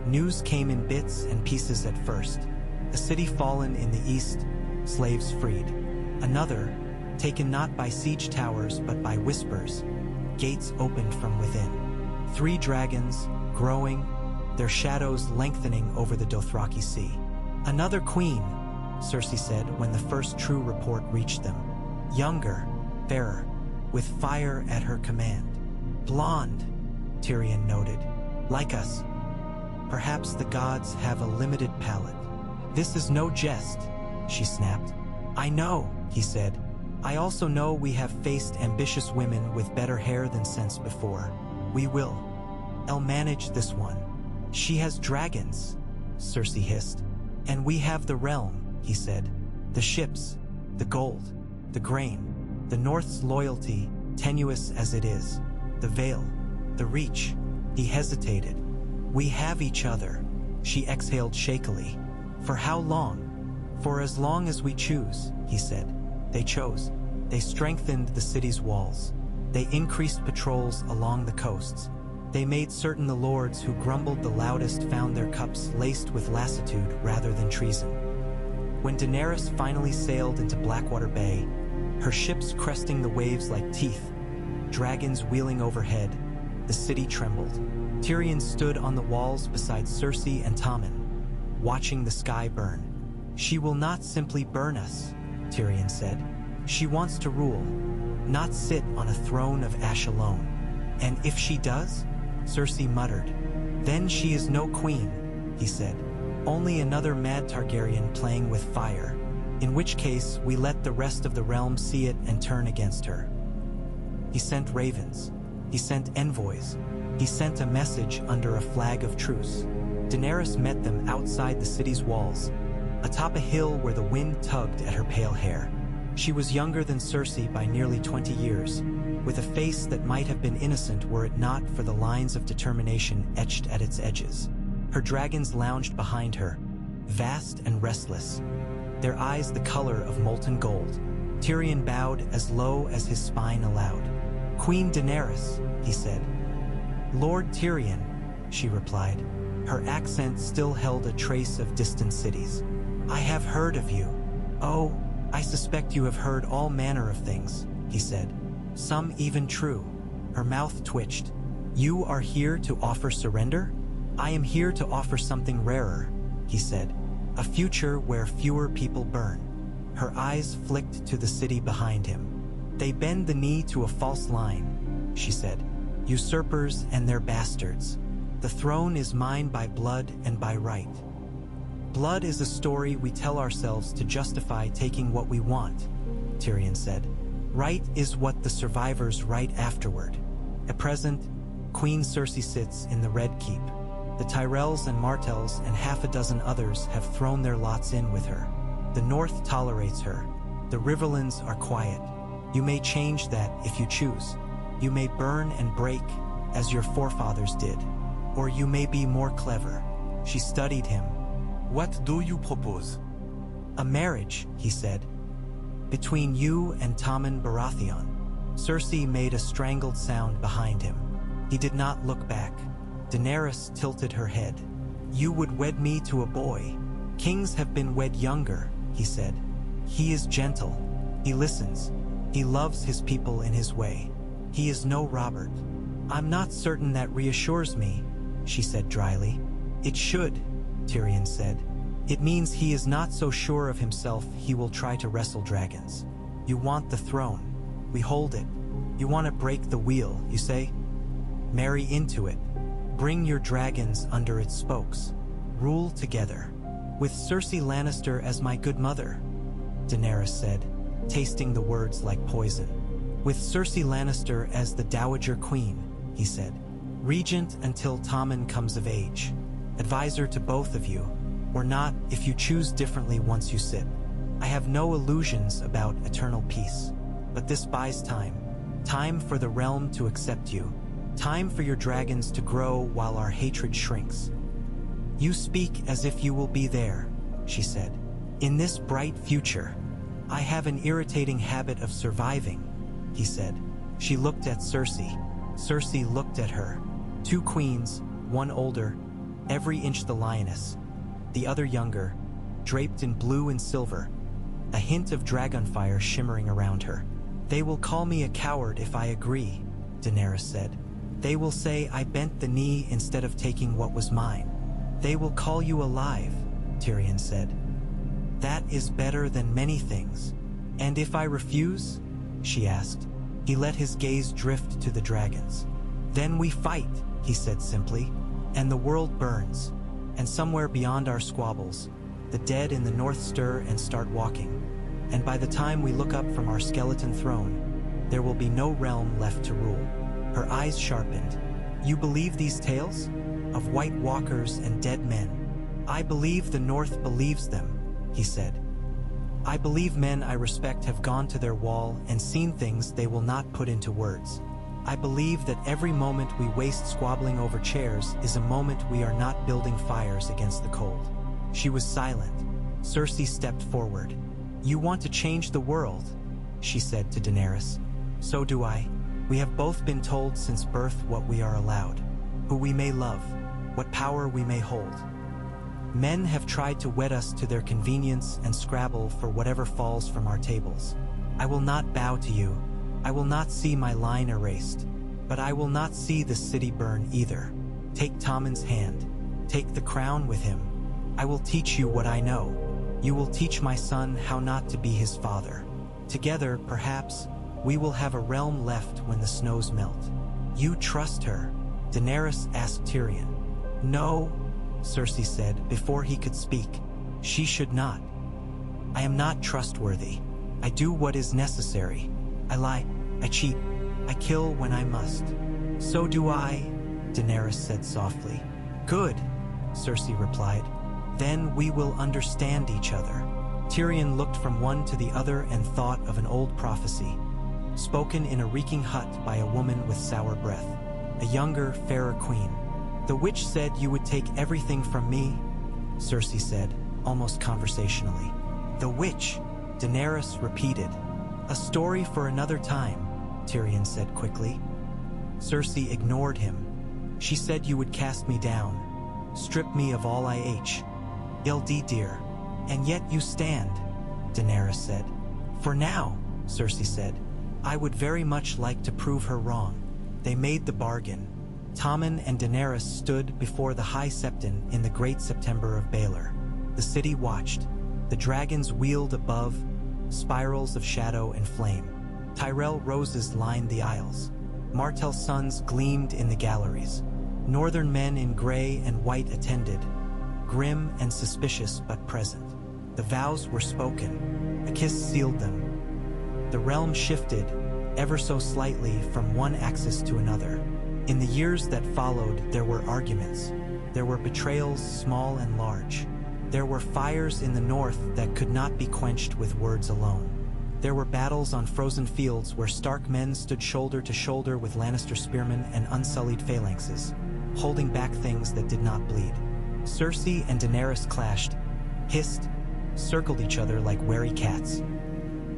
News came in bits and pieces at first. A city fallen in the east, slaves freed. Another, taken not by siege towers but by whispers, gates opened from within. 3 dragons, growing, their shadows lengthening over the Dothraki Sea. Another queen, Cersei said when the first true report reached them. Younger, fairer, with fire at her command. Blonde, Tyrion noted. Like us. Perhaps the gods have a limited palate. This is no jest, she snapped. I know, he said. I also know we have faced ambitious women with better hair than sense before. We will. I'll manage this one. She has dragons, Cersei hissed. And we have the realm, he said. The ships, the gold, the grain, the North's loyalty, tenuous as it is, the veil, the reach. He hesitated. We have each other, she exhaled shakily. For how long? For as long as we choose, he said. They chose. They strengthened the city's walls. They increased patrols along the coasts. They made certain the lords who grumbled the loudest found their cups laced with lassitude rather than treason. When Daenerys finally sailed into Blackwater Bay, her ships cresting the waves like teeth, dragons wheeling overhead, the city trembled. Tyrion stood on the walls beside Cersei and Tommen, watching the sky burn. She will not simply burn us, Tyrion said. She wants to rule, not sit on a throne of ash alone. And if she does? Cersei muttered. Then she is no queen, he said. Only another mad Targaryen playing with fire, in which case we let the rest of the realm see it and turn against her. He sent ravens. He sent envoys. He sent a message under a flag of truce. Daenerys met them outside the city's walls, atop a hill where the wind tugged at her pale hair. She was younger than Cersei by nearly 20 years, with a face that might have been innocent were it not for the lines of determination etched at its edges. Her dragons lounged behind her, vast and restless, their eyes the color of molten gold. Tyrion bowed as low as his spine allowed. Queen Daenerys, he said. Lord Tyrion, she replied. Her accent still held a trace of distant cities. I have heard of you. Oh, I suspect you have heard all manner of things, he said. Some even true. Her mouth twitched. You are here to offer surrender? I am here to offer something rarer, he said. A future where fewer people burn. Her eyes flicked to the city behind him. They bend the knee to a false line, she said. Usurpers and their bastards. The throne is mine by blood and by right. Blood is a story we tell ourselves to justify taking what we want, Tyrion said. Right is what the survivors write afterward. At present, Queen Cersei sits in the Red Keep. The Tyrells and Martells and half a dozen others have thrown their lots in with her. The North tolerates her. The Riverlands are quiet. You may change that if you choose. You may burn and break, as your forefathers did. Or you may be more clever. She studied him. What do you propose? A marriage, he said. Between you and Tommen Baratheon. Cersei made a strangled sound behind him. He did not look back. Daenerys tilted her head. You would wed me to a boy. Kings have been wed younger, he said. He is gentle. He listens. He loves his people in his way. He is no Robert. I'm not certain that reassures me, she said dryly. It should, Tyrion said. It means he is not so sure of himself he will try to wrestle dragons. You want the throne. We hold it. You want to break the wheel, you say? Marry into it. Bring your dragons under its spokes. Rule together. With Cersei Lannister as my good mother, Daenerys said, tasting the words like poison. With Cersei Lannister as the Dowager Queen, he said. Regent until Tommen comes of age. Advisor to both of you, or not if you choose differently once you sit. I have no illusions about eternal peace, but this buys time. Time for the realm to accept you. Time for your dragons to grow while our hatred shrinks. You speak as if you will be there, she said. In this bright future, I have an irritating habit of surviving, he said. She looked at Cersei. Cersei looked at her. Two queens, one older, every inch the lioness, the other younger, draped in blue and silver, a hint of dragonfire shimmering around her. They will call me a coward if I agree, Daenerys said. They will say I bent the knee instead of taking what was mine. They will call you alive, Tyrion said. That is better than many things. And if I refuse? She asked. He let his gaze drift to the dragons. Then we fight, he said simply, and the world burns. And somewhere beyond our squabbles, the dead in the north stir and start walking. And by the time we look up from our skeleton throne, there will be no realm left to rule. Her eyes sharpened. You believe these tales? Of white walkers and dead men? I believe the North believes them, he said. I believe men I respect have gone to their wall and seen things they will not put into words. I believe that every moment we waste squabbling over chairs is a moment we are not building fires against the cold. She was silent. Cersei stepped forward. You want to change the world, she said to Daenerys. So do I. We have both been told since birth what we are allowed, who we may love, what power we may hold. Men have tried to wed us to their convenience and scrabble for whatever falls from our tables. I will not bow to you. I will not see my line erased, but I will not see the city burn either. Take Tommen's hand. Take the crown with him. I will teach you what I know. You will teach my son how not to be his father. Together, perhaps, we will have a realm left when the snows melt. You trust her? Daenerys asked Tyrion. No, Cersei said before he could speak. She should not. I am not trustworthy. I do what is necessary. I lie, I cheat, I kill when I must. So do I, Daenerys said softly. Good, Cersei replied. Then we will understand each other. Tyrion looked from one to the other and thought of an old prophecy, spoken in a reeking hut by a woman with sour breath, a younger, fairer queen. The witch said you would take everything from me, Cersei said, almost conversationally. The witch, Daenerys repeated. A story for another time, Tyrion said quickly. Cersei ignored him. She said you would cast me down, strip me of all I ld dear. And yet you stand, Daenerys said. For now, Cersei said. I would very much like to prove her wrong. They made the bargain. Tommen and Daenerys stood before the High Septon in the Great September of Baelor. The city watched. The dragons wheeled above, spirals of shadow and flame. Tyrell roses lined the aisles. Martell's suns gleamed in the galleries. Northern men in gray and white attended, grim and suspicious but present. The vows were spoken. A kiss sealed them. The realm shifted, ever so slightly, from one axis to another. In the years that followed, there were arguments. There were betrayals, small and large. There were fires in the north that could not be quenched with words alone. There were battles on frozen fields where Stark men stood shoulder to shoulder with Lannister spearmen and unsullied phalanxes, holding back things that did not bleed. Cersei and Daenerys clashed, hissed, circled each other like wary cats.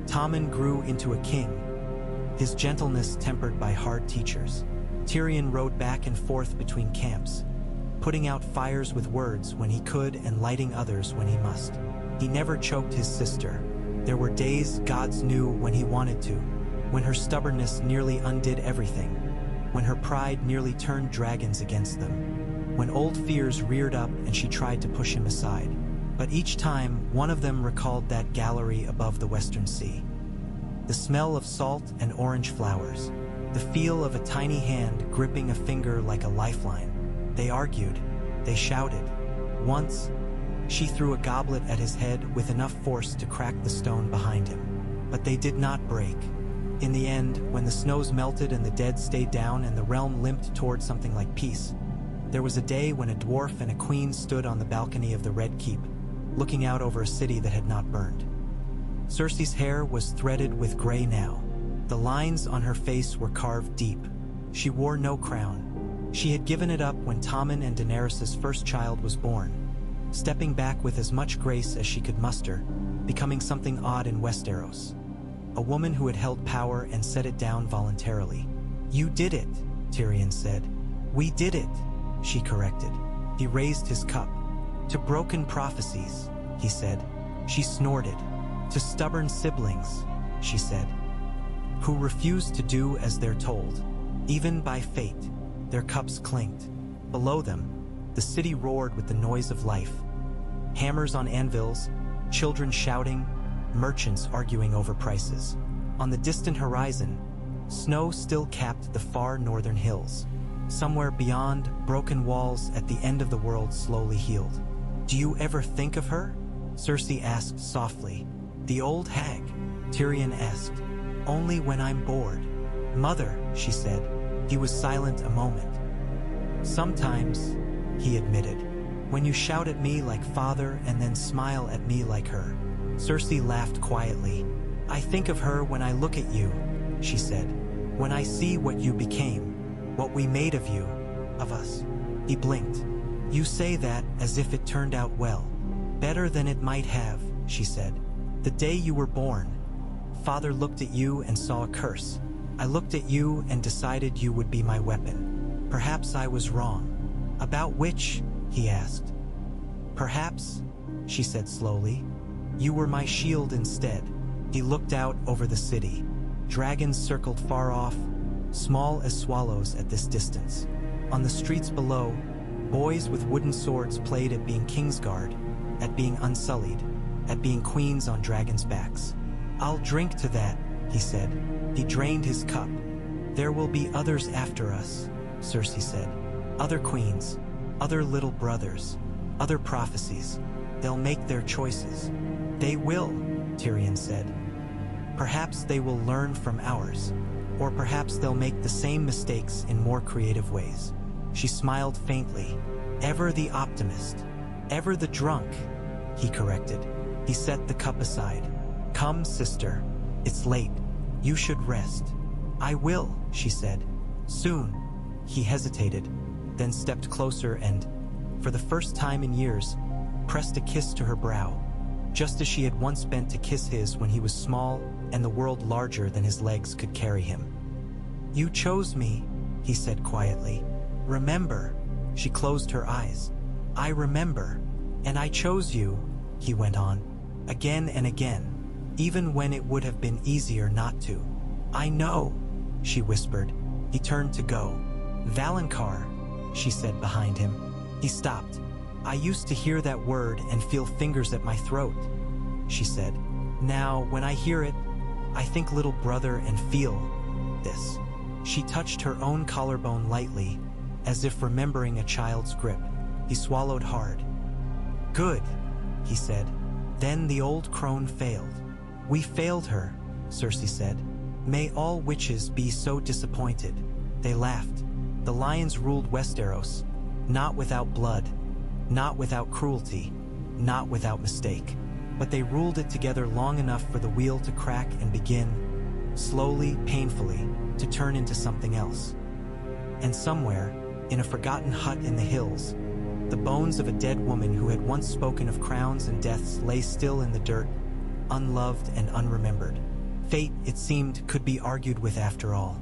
Tommen grew into a king, his gentleness tempered by hard teachers. Tyrion rode back and forth between camps, putting out fires with words when he could and lighting others when he must. He never choked his sister. There were days gods knew when he wanted to, when her stubbornness nearly undid everything, when her pride nearly turned dragons against them, when old fears reared up and she tried to push him aside. But each time, one of them recalled that gallery above the Western Sea. The smell of salt and orange flowers, the feel of a tiny hand gripping a finger like a lifeline. They argued, they shouted. Once, she threw a goblet at his head with enough force to crack the stone behind him. But they did not break. In the end, when the snows melted and the dead stayed down and the realm limped toward something like peace, there was a day when a dwarf and a queen stood on the balcony of the Red Keep, looking out over a city that had not burned. Cersei's hair was threaded with gray now. The lines on her face were carved deep. She wore no crown. She had given it up when Tommen and Daenerys' first child was born, stepping back with as much grace as she could muster, becoming something odd in Westeros. A woman who had held power and set it down voluntarily. You did it, Tyrion said. We did it, she corrected. He raised his cup. To broken prophecies, he said. She snorted. To stubborn siblings, she said, who refused to do as they're told. Even by fate, their cups clinked. Below them, the city roared with the noise of life. Hammers on anvils, children shouting, merchants arguing over prices. On the distant horizon, snow still capped the far northern hills. Somewhere beyond, broken walls at the end of the world slowly healed. "Do you ever think of her?" Cersei asked softly. "The old hag?" Tyrion asked. "Only when I'm bored." "Mother," she said. He was silent a moment. "Sometimes," he admitted, "when you shout at me like father and then smile at me like her." Cersei laughed quietly. "I think of her when I look at you," she said. "When I see what you became, what we made of you, of us." He blinked. "You say that as if it turned out well. Better than it might have," she said. "The day you were born, Father looked at you and saw a curse. I looked at you and decided you would be my weapon. Perhaps I was wrong." "About which?" he asked. "Perhaps," she said slowly, "you were my shield instead." He looked out over the city. Dragons circled far off, small as swallows at this distance. On the streets below, boys with wooden swords played at being Kingsguard, at being unsullied, at being queens on dragons' backs. "I'll drink to that," he said. He drained his cup. "There will be others after us," Cersei said. "Other queens, other little brothers, other prophecies. They'll make their choices." "They will," Tyrion said. "Perhaps they will learn from ours, or perhaps they'll make the same mistakes in more creative ways." She smiled faintly. "Ever the optimist, ever the drunk," he corrected. He set the cup aside. "Come, sister. It's late. You should rest." "I will," she said. "Soon." He hesitated, then stepped closer and, for the first time in years, pressed a kiss to her brow, just as she had once bent to kiss his when he was small and the world larger than his legs could carry him. "You chose me," he said quietly. "Remember." She closed her eyes. "I remember. And I chose you," he went on, "again and again, even when it would have been easier not to." "I know," she whispered. He turned to go. "Valonqar," she said behind him. He stopped. "I used to hear that word and feel fingers at my throat," she said. "Now, when I hear it, I think little brother and feel this." She touched her own collarbone lightly, as if remembering a child's grip. He swallowed hard. "Good," he said. Then the old crone failed. "We failed her," Cersei said. "May all witches be so disappointed." They laughed. The lions ruled Westeros, not without blood, not without cruelty, not without mistake. But they ruled it together long enough for the wheel to crack and begin, slowly, painfully, to turn into something else. And somewhere, in a forgotten hut in the hills, the bones of a dead woman who had once spoken of crowns and deaths lay still in the dirt, unloved and unremembered. Fate, it seemed, could be argued with after all.